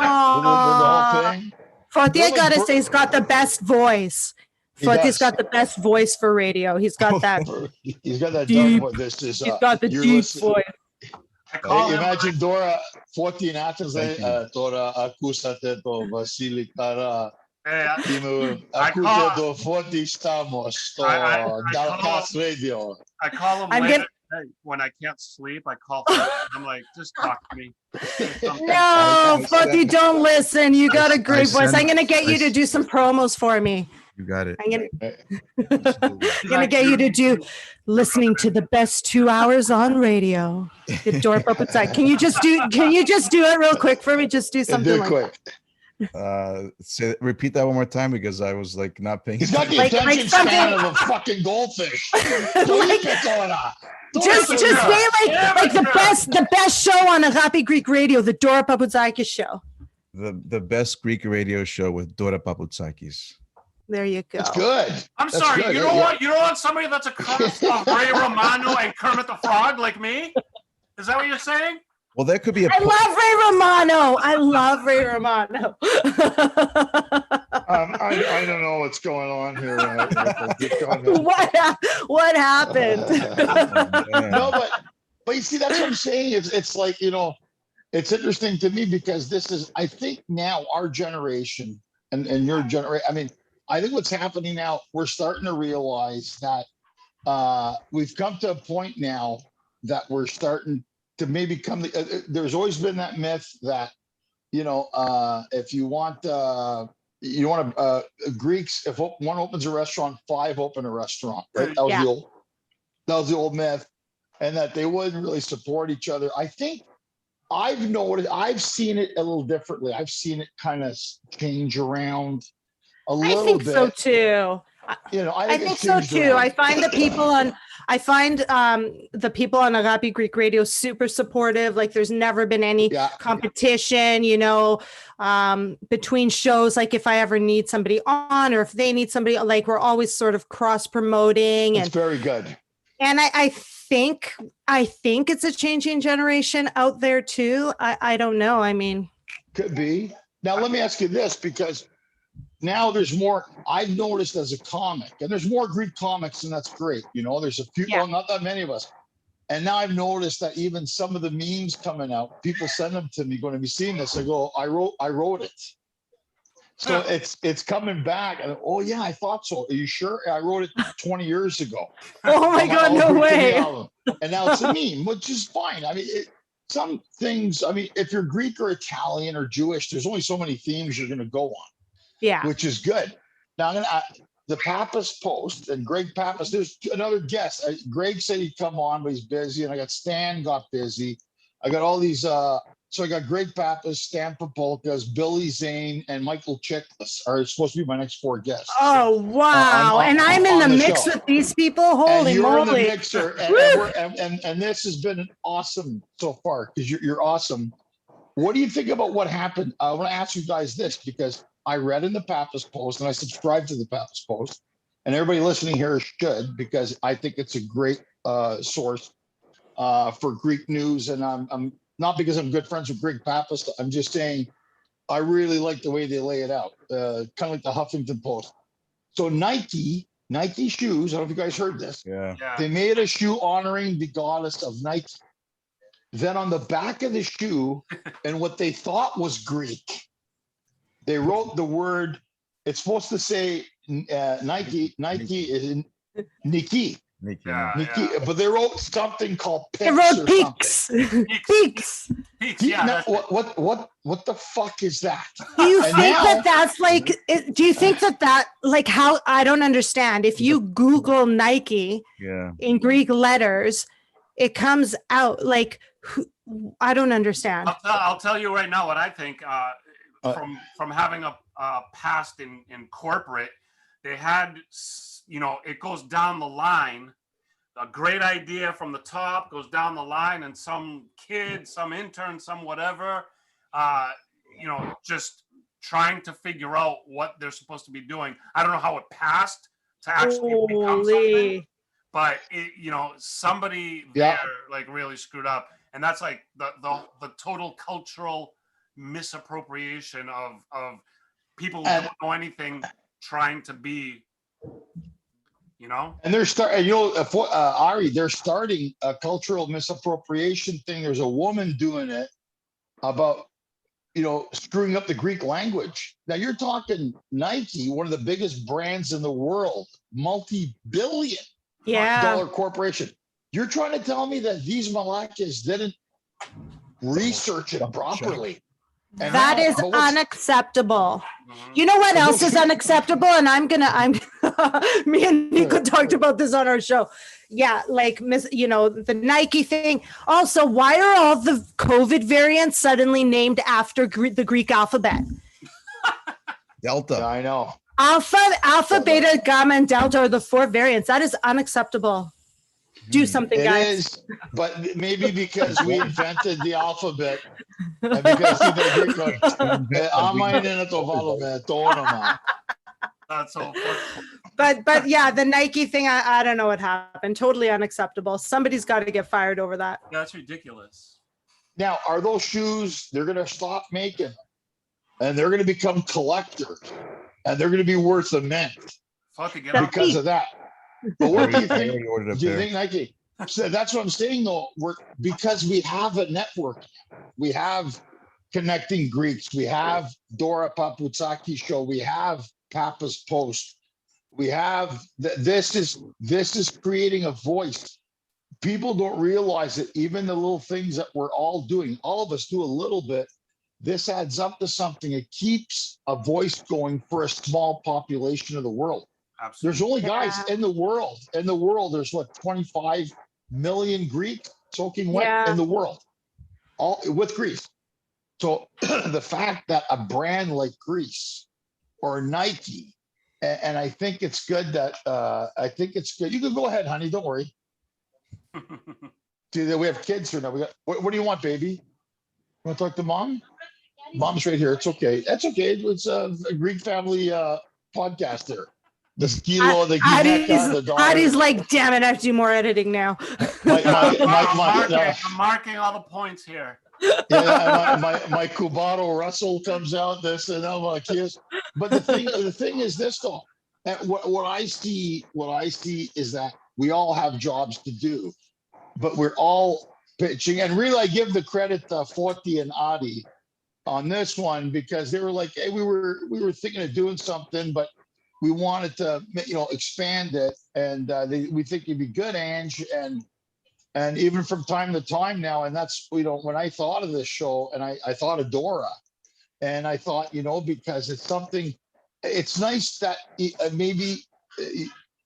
S3: whole thing?
S4: Foti, I gotta say, he's got the best voice. Foti's got the best voice for radio. He's got that.
S3: He's got that
S4: deep.
S3: He's
S4: got the deep voice.
S3: Imagine Dora, Foti in Athens. Dora, acúsate to Vasily Kara. I
S1: call him later, when I can't sleep. I call him. I'm like, just talk to me.
S4: No, Foti, don't listen. You got a great voice. I'm gonna get you to do some promos for me.
S2: You got it.
S4: I'm gonna get you to do listening to the best 2 hours on radio. The Dora Papoutsakis. Can you just do it real quick for me? Just do something quick.
S2: Repeat that one more time, because I was like not paying.
S3: He's got the attention span of a fucking goldfish.
S4: Just say like the best show on Agape Greek radio, the Dora Papoutsakis show.
S2: The best Greek radio show with Dora Papoutsakis.
S4: There you go.
S3: That's good.
S1: That's sorry. Good. You don't want somebody that's a cross of Ray Romano and Kermit the Frog like me? Is that what you're saying?
S2: Well, there could be
S4: I love Ray Romano.
S3: I don't know what's going on here.
S4: What happened?
S3: No, but you see, that's what I'm saying. It's like, you know, it's interesting to me because this is, I think now our generation and your generation, I mean, I think what's happening now, we're starting to realize that we've come to a point now that we're starting to maybe come. There's always been that myth that, if you want Greeks, if one opens a restaurant, 5 open a restaurant, right? That was the old myth, and that they wouldn't really support each other. I think I've seen it a little differently. I've seen it kind of change around a little bit.
S4: I think so too. I think so too. I find the people on Agape Greek Radio super supportive. Like there's never been any competition, between shows. Like if I ever need somebody on or if they need somebody, like we're always sort of cross promoting.
S3: It's very good.
S4: And I think it's a changing generation out there too. I don't know. I mean,
S3: could be. Now let me ask you this, because now there's more, I've noticed as a comic, and there's more Greek comics, and that's great. There's a few, well, not that many of us. And now I've noticed that even some of the memes coming out, people send them to me going, have you seen this? I go, I wrote it. So it's coming back. And oh yeah, I thought so. Are you sure? I wrote it 20 years ago.
S4: Oh my God, no way.
S3: And now it's a meme, which is fine. I mean, some things, if you're Greek or Italian or Jewish, there's only so many themes you're going to go on.
S4: Yeah.
S3: Which is good. Now the Pappas post and Greg Pappas, there's another guest. Greg said he'd come on, but he's busy. And I got Stan got busy. I got all these, so I got Greg Pappas, Stan Papoutsakis, Billy Zane, and Michael Chiklis are supposed to be my next 4 guests.
S4: Oh, wow. And I'm in the mix with these people. Holy moly.
S3: In the mixer. And this has been awesome so far because you're awesome. What do you think about what happened? I want to ask you guys this, because I read in the Pappas post and I subscribed to the Pappas post, and everybody listening here should, because I think it's a great source for Greek news. And I'm not because I'm good friends with Greg Pappas. I'm just saying I really like the way they lay it out, kind of like the Huffington Post. So Nike shoes, I don't know if you guys heard this.
S2: Yeah.
S3: They made a shoe honoring the goddess of Nike. Then on the back of the shoe, and what they thought was Greek, they wrote the word, it's supposed to say Nike is Niki. Niki, but they wrote something called Pix.
S4: They wrote Peaks. Peaks.
S1: Yeah.
S3: What the fuck is that?
S4: Do you think that's like, do you think that like how, I don't understand. If you Google Nike in Greek letters, it comes out like, I don't understand.
S1: I'll tell you right now what I think. From having a past in corporate, they had, it goes down the line. A great idea from the top goes down the line, and some kid, some intern, some whatever, just trying to figure out what they're supposed to be doing. I don't know how it passed to actually become something, but somebody there like really screwed up, and that's like the total cultural misappropriation of people who don't know anything trying to be,
S3: And they're Ari, they're starting a cultural misappropriation thing. There's a woman doing it about, screwing up the Greek language. Now you're talking Nike, one of the biggest brands in the world, multi-billion dollar corporation. You're trying to tell me that these Malakas didn't research it properly?
S4: And that is unacceptable. You know what else is unacceptable? And me and Niko talked about this on our show. Yeah, like the Nike thing. Also, why are all the COVID variants suddenly named after the Greek alphabet?
S2: Delta.
S3: Yeah, I know.
S4: Alpha, beta, gamma, and delta are the 4 variants. That is unacceptable. Do something, guys.
S3: It is, but maybe because we invented the alphabet, and because
S1: That's so funny.
S4: But yeah, the Nike thing, I don't know what happened. Totally unacceptable. Somebody's got to get fired over that.
S1: That's ridiculous.
S3: Now, are those shoes, they're going to stop making, and they're going to become collectors, and they're going to be worth a mint because of that. But what do you think? Do you think Nike? So that's what I'm saying, though. Because we have a network. We have Connecting Greeks. We have Dora Papoutsakis show. We have Pappas Post. We have this is creating a voice. People don't realize that even the little things that we're all doing, all of us do a little bit, this adds up to something. It keeps a voice going for a small population of the world.
S1: Absolutely.
S3: There's only guys in the world. In the world, there's what, 25 million Greek soaking wet in the world, all with Greece. So the fact that a brand like Greece or Nike, and I think it's good that You can go ahead, honey. Don't worry. Dude, we have kids here now. What do you want, baby? You want to talk to mom? Mom's right here. It's okay. That's okay. It's a Greek family podcast there. The skilo, the Gineka, the daughter.
S4: Addie's like, damn it, I have to do more editing now.
S1: I'm marking all the points here.
S3: Yeah, my Cubano Russell comes out, this and I'm like, yes. But the thing is this though. What I see is that we all have jobs to do, but we're all pitching. And really, I give the credit to Forti and Adi on this one, because they were like, hey, we were thinking of doing something, but we wanted to, expand it, and we think it'd be good, Ange, and even from time to time now, and that's, when I thought of this show, and I thought of Dora, and I thought, because it's something, it's nice that maybe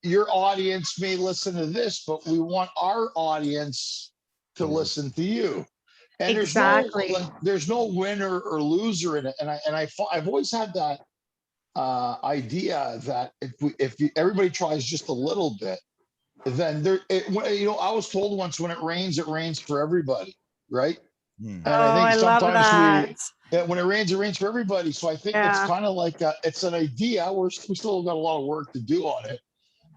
S3: your audience may listen to this, but we want our audience to listen to you. And there's no winner or loser in it. And I've always had that idea that if everybody tries just a little bit, then I was told once, when it rains for everybody, right? And I think sometimes when it rains for everybody. So I think it's kind of like it's an idea. We still got a lot of work to do on it,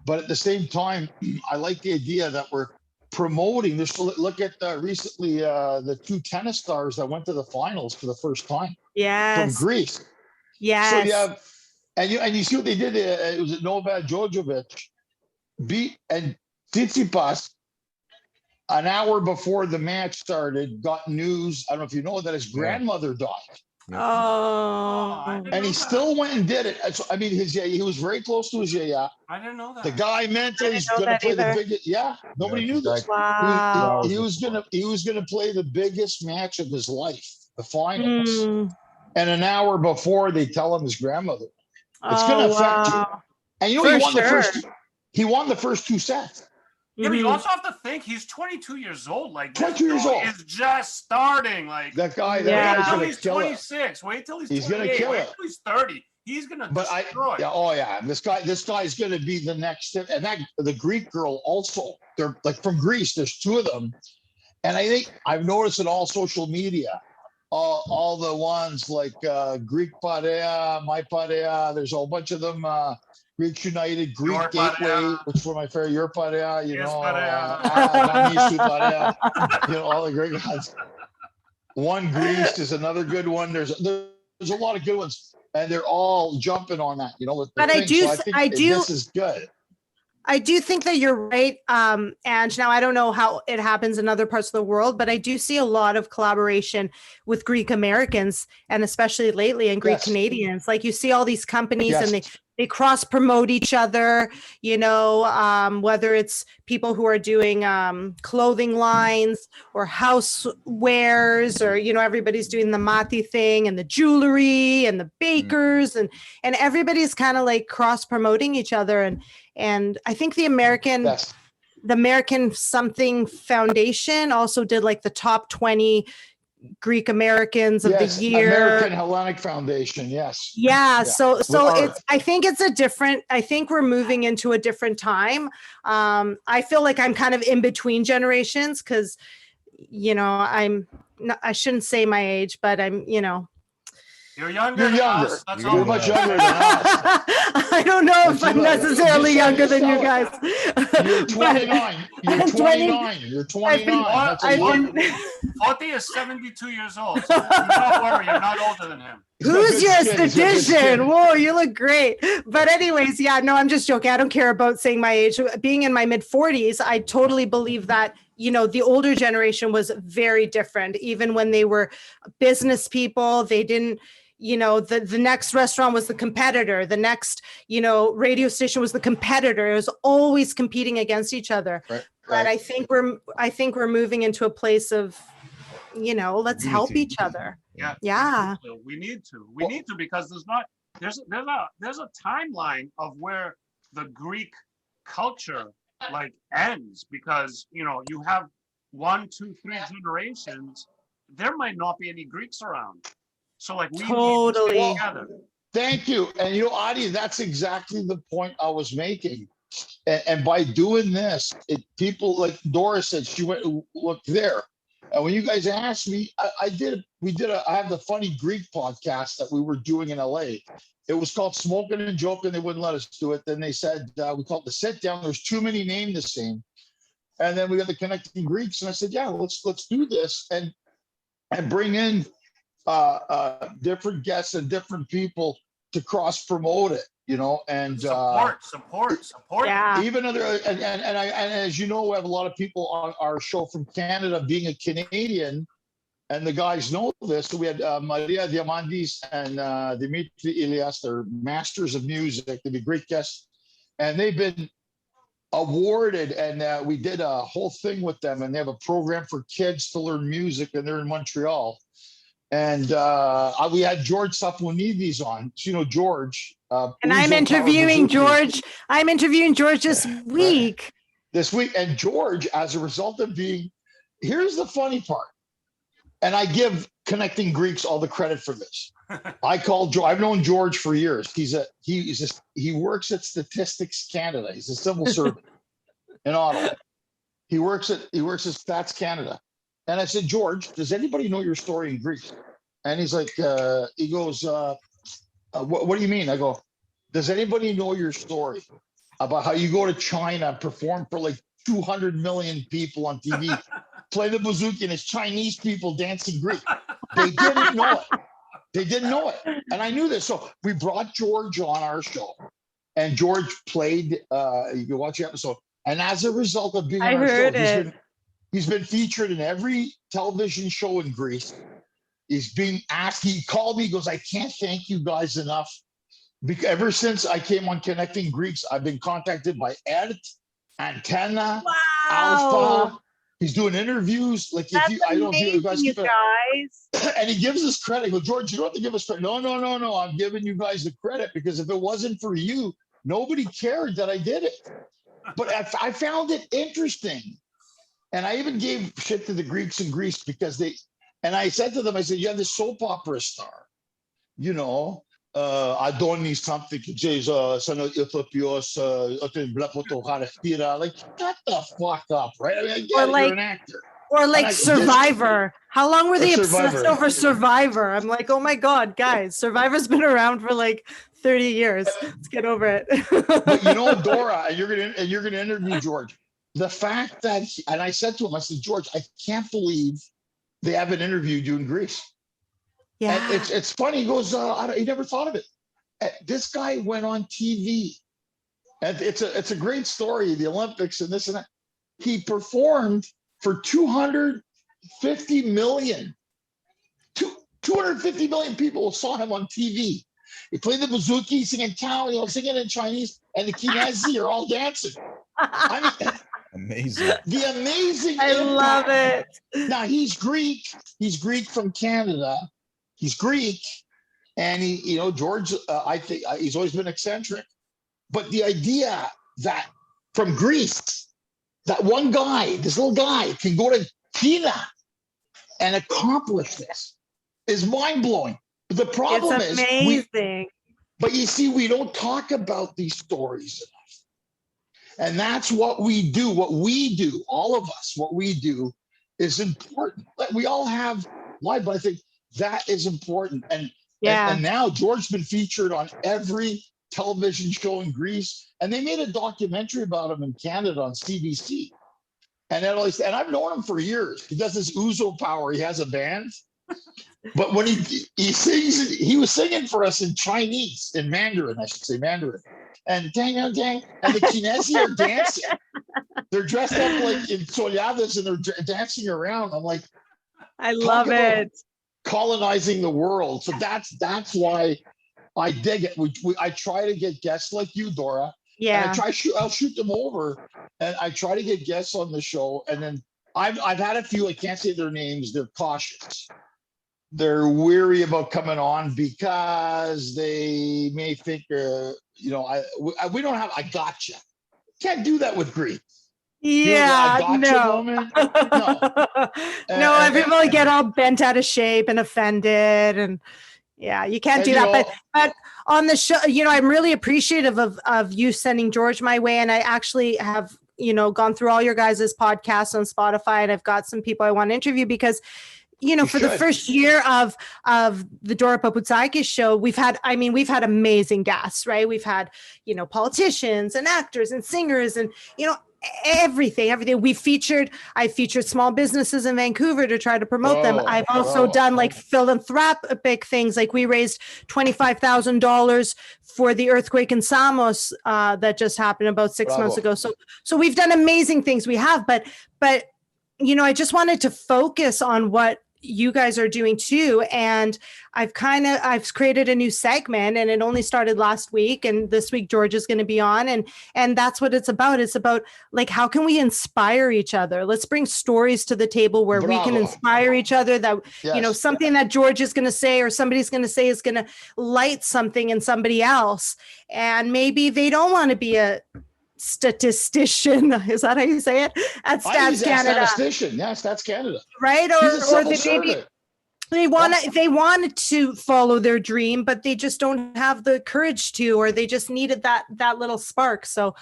S3: but at the same time, I like the idea that we're promoting this. Look at recently the two tennis stars that went to the finals for the first time. From Greece. So you see what they did. It was Novak Djokovic beat and Tsitsipas an hour before the match started. Got news. I don't know if you know that his grandmother died.
S4: Oh,
S3: and he still went and did it. So, I mean, he was very close to his
S1: I didn't know that.
S3: The guy mentally is going to play the biggest. Nobody knew this.
S4: Wow.
S3: He was gonna play the biggest match of his life, the finals. And an hour before, they tell him his grandmother. It's going to affect you. And he won the first two sets.
S1: Yeah, but you also have to think he's 22 years old. Like
S3: 22 years old.
S1: He's just starting. Like
S3: that guy.
S1: Wait till he's 26. Wait till he's 28.
S3: Going to kill
S1: Wait
S3: it.
S1: till he's 30. He's going to destroy.
S3: This guy's going to be the next. And the Greek girl also. They're like from Greece. There's two of them, and I think I've noticed in all social media, all the ones like Greek Parea, My Parea. There's a whole bunch of them. Greeks United, Greek
S1: Your
S3: Gateway,
S1: Parea.
S3: which were my favorite. Your Parea,
S1: Parea.
S3: all the great guys. One Greece is another good one. There's a lot of good ones, and they're all jumping on that.
S4: But I think
S3: this is good.
S4: I do think that you're right. And now I don't know how it happens in other parts of the world, but I do see a lot of collaboration with Greek Americans, and especially lately in Greek Canadians. Like you see all these companies and they cross promote each other, whether it's people who are doing clothing lines or housewares, or, everybody's doing the mati thing and the jewelry and the bakers and everybody's kind of like cross promoting each other. And I think the American something foundation also did like the top 20 Greek Americans of the year.
S3: American Hellenic Foundation. Yes.
S4: Yeah. So I think we're moving into a different time. I feel like I'm kind of in between generations because, I shouldn't say my age, but I'm,
S1: You're younger.
S3: You're much younger than us.
S4: I don't know if I'm necessarily younger than you guys.
S3: You're 29. You're 29.
S1: Forti is 72 years old. So don't worry, you're not older than him.
S4: Who's your statistician? Whoa, you look great. But anyways, I'm just joking. I don't care about saying my age. Being in my mid 40s, I totally believe that the older generation was very different. Even when they were business people, they didn't, the next restaurant was the competitor. The next, radio station was the competitor. It was always competing against each other.
S3: Right.
S4: But I think we're moving into a place of let's help each other.
S1: Yeah. We need to because there's a timeline of where the Greek culture like ends, because you have 1, 2, 3 generations, there might not be any Greeks around. So like we need to stay together.
S3: Thank you. And Adi, that's exactly the point I was making. And by doing this, people like Dora said, she went look there. And when you guys asked me, I have the funny Greek podcast that we were doing in LA. It was called Smoking and Joking. They wouldn't let us do it. Then they said, we called it the Sit Down. There's too many named the same. And then we got the Connecting Greeks. And I said, yeah, let's do this and bring in different guests and different people to cross promote it, and
S1: support.
S4: Yeah.
S3: Even other and as we have a lot of people on our show from Canada, being a Canadian, and the guys know this. So we had Maria Diamandis and Dimitri Ilias. They're masters of music. They'd be great guests, and they've been awarded. And we did a whole thing with them, and they have a program for kids to learn music, and they're in Montreal. And we had George Saponidis on. George.
S4: And I'm interviewing George. I'm interviewing George this week.
S3: And George, as a result of here's the funny part. And I give Connecting Greeks all the credit for this. I've known George for years. He works at Statistics Canada. He's a civil servant in Ottawa. He works at Stats Canada. And I said, George, does anybody know your story in Greece? And he's like, he goes, what do you mean? I go, does anybody know your story about how you go to China, perform for like 200 million people on TV, play the bouzoukia, and it's Chinese people dancing Greek? They didn't know it. And I knew this. So we brought George on our show, and George played, you can watch the episode. And as a result of being on our show, he's been featured in every television show in Greece. He's being asked, he called me, he goes, I can't thank you guys enough. Because ever since I came on Connecting Greeks, I've been contacted by Ed, Antenna, Alpha. He's doing interviews. Like, I don't know if you guys keep it. And he gives us credit. I go, George, you don't have to give us credit. No. I'm giving you guys the credit, because if it wasn't for you, nobody cared that I did it. But I found it interesting. And I even gave shit to the Greeks in Greece because and I said to them, I said, you have this soap opera star, Adonis something, like, shut the fuck up, right? I mean, I get it, you're an actor.
S4: Or like Survivor. How long were they obsessed over Survivor? I'm like, oh my God, guys, Survivor's been around for like 30 years. Let's get over it.
S3: But Dora, and you're gonna interview George. The fact that, and I said to him, I said, George, I can't believe they haven't interviewed you in Greece. Yeah. And it's funny. He goes, he never thought of it. This guy went on TV. And it's a great story, the Olympics and this and that. He performed for 250 million. 250 million people saw him on TV. He played the bouzoukia, singing Italian, singing in Chinese, and the Kinesi are all dancing. I mean,
S2: amazing.
S3: The amazing.
S4: I love it.
S3: Now he's Greek. He's Greek from Canada. He's Greek, and George. I think he's always been eccentric. But the idea that from Greece, that one guy, this little guy, can go to China and accomplish this is mind blowing. But the problem is
S4: amazing.
S3: But you see, we don't talk about these stories enough. And that's what we do. What we do, all of us, what we do is important. We all have life, but I think that is important. And now George's been featured on every television show in Greece. And they made a documentary about him in Canada on CBC. And I've known him for years. He does this ouzo power. He has a band. But when he sings, he was singing for us in Chinese, in Mandarin, I should say Mandarin. And dang, and the Kinesi are dancing. They're dressed up like in solladas and they're dancing around. I'm like,
S4: I love it.
S3: Colonizing the world. So that's why I dig it. I try to get guests like you, Dora.
S4: Yeah.
S3: And I'll shoot them over, and I try to get guests on the show, and then I've had a few, I can't say their names, they're cautious. They're weary about coming on because they may think, we don't have, I gotcha. Can't do that with Greek.
S4: Yeah, no. No, everybody get all bent out of shape and offended, and yeah, you can't do that. But on the show, I'm really appreciative of you sending George my way, and I actually have gone through all your guys' podcasts on Spotify, and I've got some people I want to interview because for the first year of the Dora Papoutsakis show, we've had amazing guests, right? We've had, politicians and actors and singers and, everything. I featured small businesses in Vancouver to try to promote them. I've also done like philanthropic things. Like we raised $25,000 for the earthquake in Samos that just happened about 6 months ago. So we've done amazing things. We have, but I just wanted to focus on what you guys are doing too. And I've created a new segment, and it only started last week. And this week, George is going to be on. And that's what it's about. It's about like, how can we inspire each other? Let's bring stories to the table where we can inspire each other that, something that George is going to say, or somebody's going to say is going to light something in somebody else. And maybe they don't want to be a statistician, is that how you say it? At Stats Canada.
S3: Statistician, yeah, Stats Canada.
S4: Right? Or they want to follow their dream, but they just don't have the courage to, or they just needed that little spark. So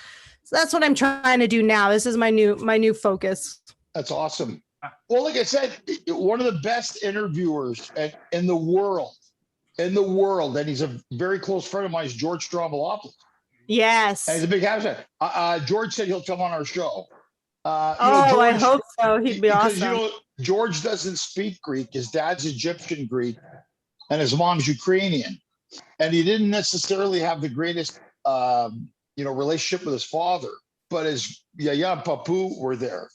S4: that's what I'm trying to do now. This is my new focus.
S3: That's awesome. Well, like I said, one of the best interviewers in the world, and he's a very close friend of mine, is George Strombolopoulos.
S4: Yes.
S3: And he's a big habitat. George said he'll come on our show.
S4: George, I hope so. He'd be awesome.
S3: George doesn't speak Greek. His dad's Egyptian Greek and his mom's Ukrainian. And he didn't necessarily have the greatest, relationship with his father, but his Yaya and Papu were there.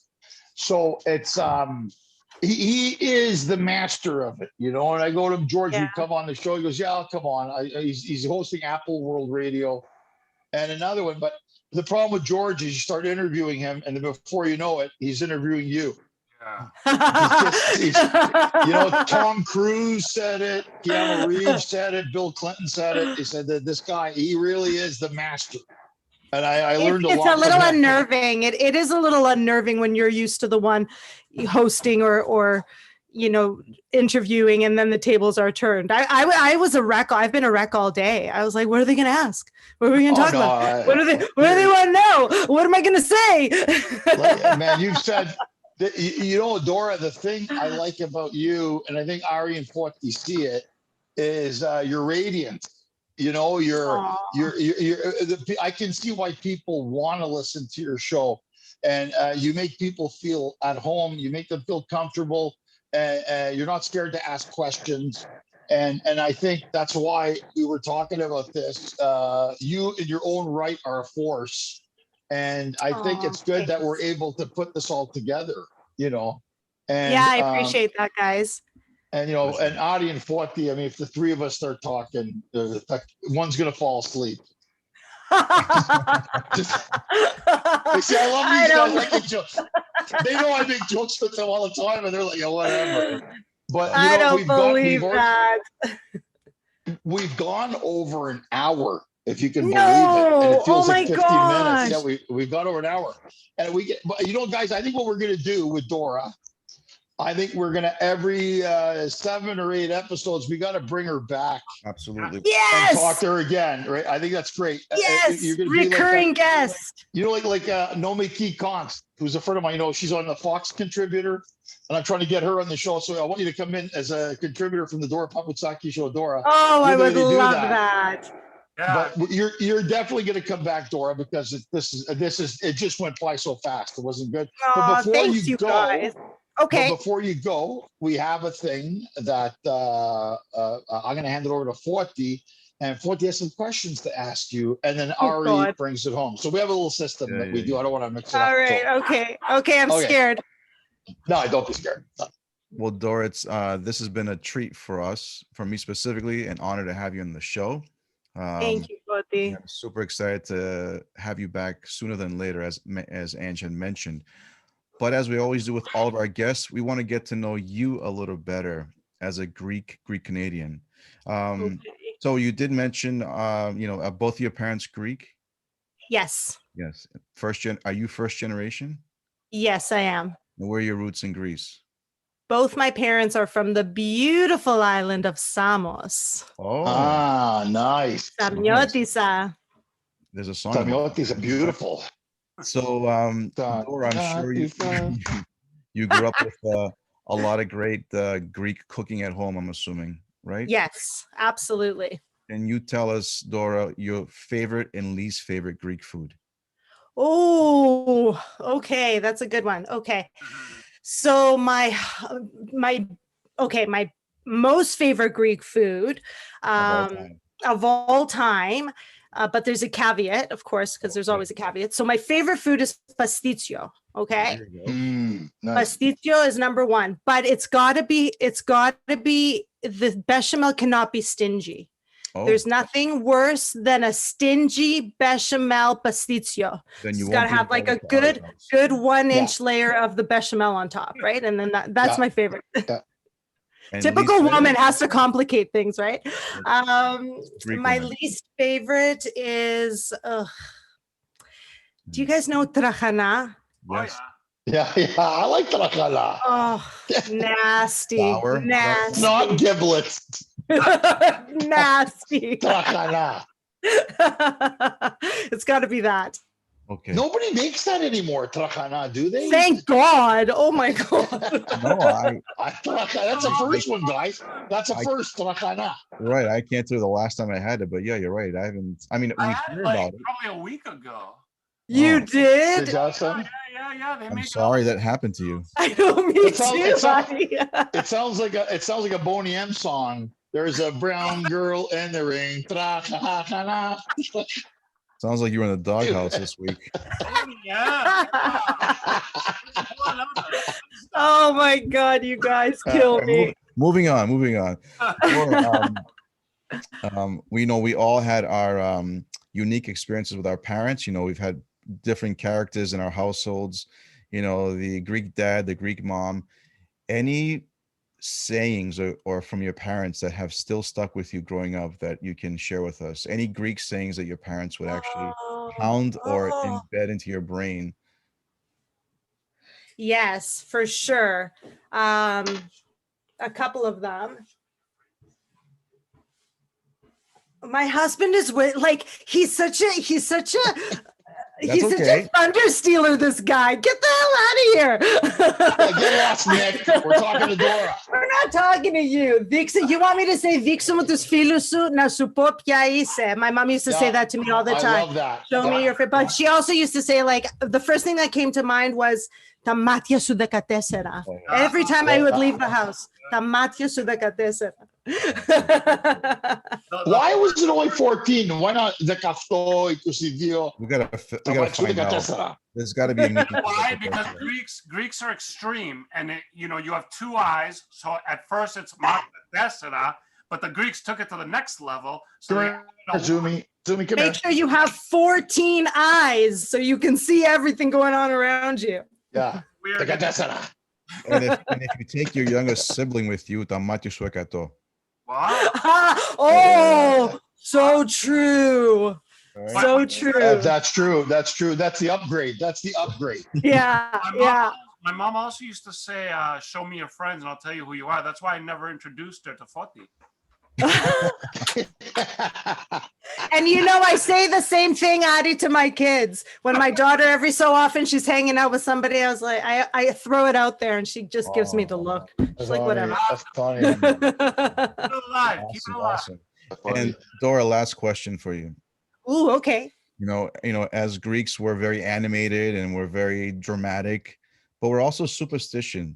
S3: So it's, he is the master of it, and I go to him, George, you come on the show. He goes, yeah, I'll come on. He's hosting Apple World Radio. And another one, but the problem with George is you start interviewing him, and then before you know it, he's interviewing you. Yeah. Tom Cruise said it, Keanu Reeves said it, Bill Clinton said it. He said that this guy, he really is the master. And I learned a lot.
S4: It's a little unnerving. It is a little unnerving when you're used to the one hosting or interviewing, and then the tables are turned. I was a wreck. I've been a wreck all day. I was like, what are they going to ask? What are we going to talk about? What do they want to know? What am I going to say?
S3: Man, you've said, Dora, the thing I like about you, and I think Ari and Forty see it, is your radiance. I can see why people want to listen to your show, and you make people feel at home. You make them feel comfortable. You're not scared to ask questions. And I think that's why we were talking about this. You in your own right are a force. And I think it's good that we're able to put this all together, And
S4: I appreciate that, guys.
S3: And, and Adi and Forty, if the three of us start talking, one's going to fall asleep. They say, I love these guys. I make jokes. They know I make jokes with them all the time, and they're like, whatever. But
S4: I don't believe that.
S3: We've gone over an hour, if you can believe it. And it feels like 15 minutes. Yeah, we've gone over an hour. And but guys, I think what we're gonna do with Dora, I think we're gonna every 7 or 8 episodes, we gotta bring her back.
S2: Absolutely.
S4: Yes.
S3: And talk to her again, right? I think that's great.
S4: Yes. Recurring guest.
S3: Like Nomi Key Konst, who's a friend of mine. She's on the Fox contributor, and I'm trying to get her on the show. So I want you to come in as a contributor from the Dora Papoutsakis show, Dora.
S4: Oh, I would love that.
S3: Yeah. But you're definitely going to come back, Dora, because it just went by so fast. It wasn't good.
S4: But before you go, guys. Okay.
S3: But before you go, we have a thing that I'm going to hand it over to Forty, and Forty has some questions to ask you, and then Ari brings it home. So we have a little system that we do. I don't want to mix it up.
S4: All right. Okay. I'm scared.
S3: No, don't be scared. No.
S2: Well, Dora, this has been a treat for me specifically, an honor to have you on the show.
S4: Thank you, Forty.
S2: I'm super excited to have you back sooner than later, as Ange had mentioned. But as we always do with all of our guests, we want to get to know you a little better as a Greek Canadian.
S4: Okay.
S2: So you did mention, both of your parents Greek?
S4: Yes.
S2: Yes. Are you first generation?
S4: Yes, I am.
S2: And where are your roots in Greece?
S4: Both my parents are from the beautiful island of Samos.
S2: Oh,
S3: nice.
S4: Samniotisa.
S2: there's a song. about
S3: Samiotis are beautiful.
S2: So, Dora, I'm sure you grew up with a lot of great Greek cooking at home, I'm assuming, right?
S4: Yes, absolutely.
S2: Can you tell us, Dora, your favorite and least favorite Greek food?
S4: Oh, okay. That's a good one. Okay. So my most favorite Greek food of all time. But there's a caveat, of course, because there's always a caveat. So my favorite food is pastitsio. Okay.
S3: Nice.
S4: Pastitsio is number one, but it's gotta be the bechamel cannot be stingy.
S2: Oh,
S4: There's nothing worse than a stingy bechamel pastitsio.
S2: then you
S4: It's gotta have like a good 1-inch layer of the bechamel on top, right? And then that's my favorite.
S2: And
S4: Typical
S2: least
S4: woman has to complicate things, right?
S2: Greek
S4: My
S2: woman.
S4: least favorite is, do you guys know trachana?
S2: Yes.
S3: Yeah, I like trakala.
S4: Oh, nasty,
S2: Sour?
S4: nasty,
S3: Not giblets.
S4: nasty.
S3: Trakala.
S4: It's got to be that.
S2: Okay.
S3: Nobody makes that anymore, trakana, do they?
S4: Thank God. Oh my God.
S2: No,
S3: That's the first one, guys. That's the first trakana.
S2: right. I can't tell you the last time I had it, but yeah, you're right. I haven't. I mean,
S1: I
S2: we
S1: had
S2: hear
S1: like
S2: about it.
S1: probably a week ago.
S4: You
S2: Oh.
S4: did?
S1: Yeah. They
S2: I'm
S1: make it
S2: sorry
S1: all-
S2: that happened to you.
S4: I know, me
S3: It sounds-
S4: too,
S3: it sounds-
S4: buddy.
S3: It sounds like a Boney M song. There's a brown girl in the ring. Trakana.
S2: Sounds like you were in the doghouse this week.
S1: Yeah.
S4: Oh my God, you guys kill me.
S2: Moving on. Or, we all had our unique experiences with our parents. We've had different characters in our households. The Greek dad, the Greek mom. Any sayings or from your parents that have still stuck with you growing up that you can share with us? Any Greek sayings that your parents would actually pound or embed into your brain?
S4: Yes, for sure. A couple of them. My husband is he's such a thunder stealer, this guy. Get the hell out of here.
S3: Get lost, Nick. We're talking to Dora.
S4: We're not talking to you. You want me to say Δείξε μου τους φίλους σου να σου πω ποια είσαι. My mom used to say that to me all the time.
S3: I love that.
S4: Show me your face. But she also used to say, the first thing that came to mind was τα μάτια σου 14. Every time I would leave the house. Τα μάτια σου 14.
S3: Why was it only 14? Why not 18, 22?
S2: We gotta find out. There's got to be a meaning.
S1: Why? Because Greeks are extreme, and you have two eyes. So at first it's Desera, but the Greeks took it to the next level. So
S3: Zumi, come
S4: Make
S3: here.
S4: sure you have 14 eyes so you can see everything going on around you.
S3: Yeah.
S2: And if you take your youngest sibling with you, τα μάτια σου 100.
S1: Wow.
S4: Oh, so true.
S2: Right?
S4: So true.
S3: That's true. That's the upgrade.
S4: Yeah.
S1: My mom also used to say, show me your friends and I'll tell you who you are. That's why I never introduced her to Foti.
S4: And I say the same thing, Adi, to my kids. When my daughter, every so often, she's hanging out with somebody, I was like, I throw it out there and she just gives me the look. She's like, whatever.
S3: That's funny.
S1: Keep it alive. Keep it alive.
S2: Awesome. And Dora, last question for you.
S4: Ooh, okay.
S2: As Greeks, we're very animated and we're very dramatic, but we're also superstitious.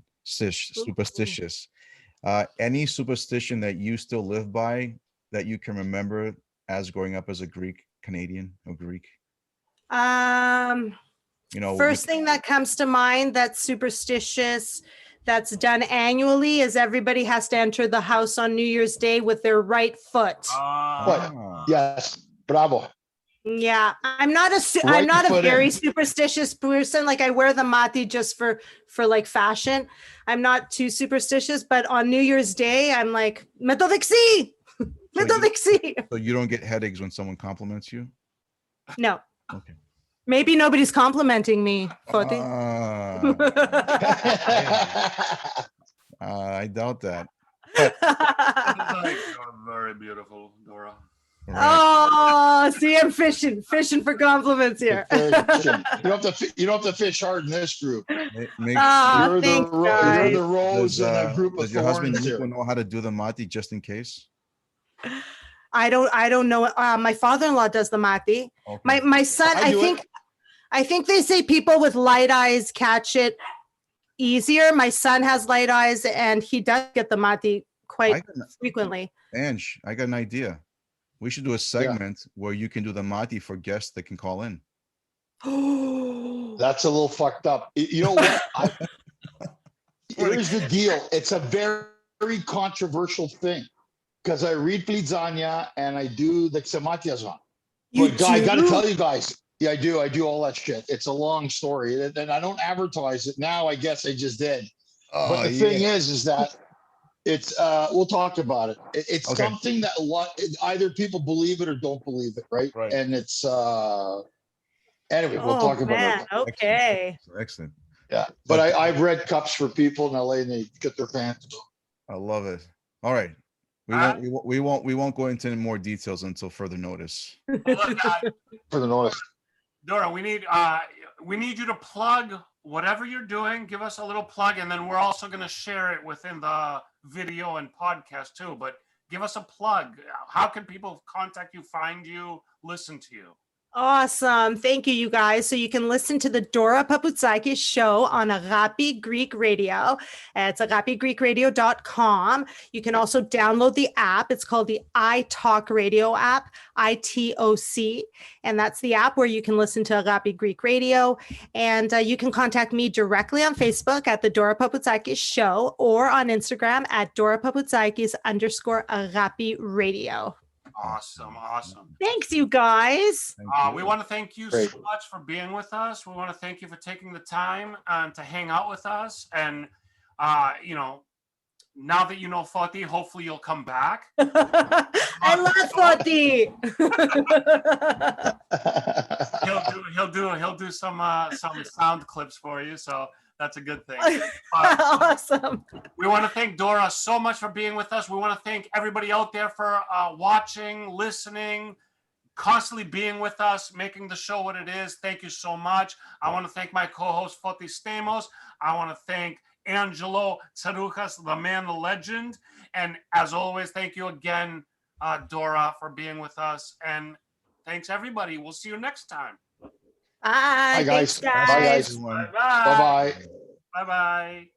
S2: Any superstition that you still live by that you can remember as growing up as a Greek Canadian or Greek?
S4: First thing that comes to mind that's superstitious, that's done annually, is everybody has to enter the house on New Year's Day with their right foot.
S3: Yes, bravo.
S4: Yeah, I'm not a
S3: Right
S4: I'm not a
S3: foot in.
S4: very superstitious person. Like I wear the mati just for like fashion. I'm not too superstitious, but on New Year's Day, I'm like methodiksi, methodiksi.
S2: So you don't get headaches when someone compliments you?
S4: No,
S2: Okay.
S4: maybe nobody's complimenting me, Foti.
S2: I doubt that.
S1: Like, you're very beautiful, Dora.
S2: Right.
S4: Oh, see, I'm fishing for compliments here.
S3: You don't have to fish hard in this group.
S4: Oh,
S3: You're
S4: thanks,
S3: the
S4: guys.
S3: rose in a group of
S2: Does your husband
S3: thorns here.
S2: Niko know how to do the mati just in case?
S4: I don't know. My father-in-law does the mati.
S2: Okay.
S4: My son, I think they say people with light eyes catch it easier. My son has light eyes and he does get the mati quite frequently.
S2: Ange, I got an idea. We should do a segment where you can do the mati for guests that can call in.
S3: That's a little fucked up. You know what? Here's the deal. It's a very, very controversial thing because I read Plitzania and I do the Xematiazon. But I got to tell you guys, yeah, I do. I do all that shit. It's a long story, and I don't advertise it now. I guess I just did. But the thing is that it's we'll talk about it. It's something that either people believe it or don't believe it, right? And it's anyway, we'll talk about it.
S4: Okay.
S2: Excellent.
S3: Yeah, but I've read cups for people in LA and they get their pants.
S2: I love it. All right. We won't go into any more details until further notice.
S3: Further notice.
S1: Dora, we need you to plug whatever you're doing. Give us a little plug, and then we're also going to share it within the video and podcast too. But give us a plug. How can people contact you, find you, listen to you?
S4: Awesome. Thank you, you guys. So you can listen to the Dora Papoutsakis show on Agape Greek Radio. It's agapegreekradio.com. You can also download the app. It's called the iTalk Radio app, ITOC. And that's the app where you can listen to Agape Greek Radio. And you can contact me directly on Facebook at the Dora Papoutsakis show or on Instagram at Dora Papoutsakis _Agape Radio.
S1: Awesome.
S4: Thanks, you guys.
S1: We want to thank you so much for being with us. We want to thank you for taking the time to hang out with us. And, now that you know Foti, hopefully you'll come back.
S4: I love Foti.
S1: He'll do some sound clips for you. So that's a good thing.
S4: Awesome.
S1: We want to thank Dora so much for being with us. We want to thank everybody out there for watching, listening, constantly being with us, making the show what it is. Thank you so much. I want to thank my co-host, Foti Stamos. I want to thank Angelo Tsarouchas, the man, the legend. And as always, thank you again, Dora, for being with us. And thanks, everybody. We'll see you next time.
S4: Bye.
S3: Bye, guys.
S4: Thanks, guys.
S3: Bye, guys.
S1: Bye-bye.
S3: Bye-bye.
S1: Bye-bye.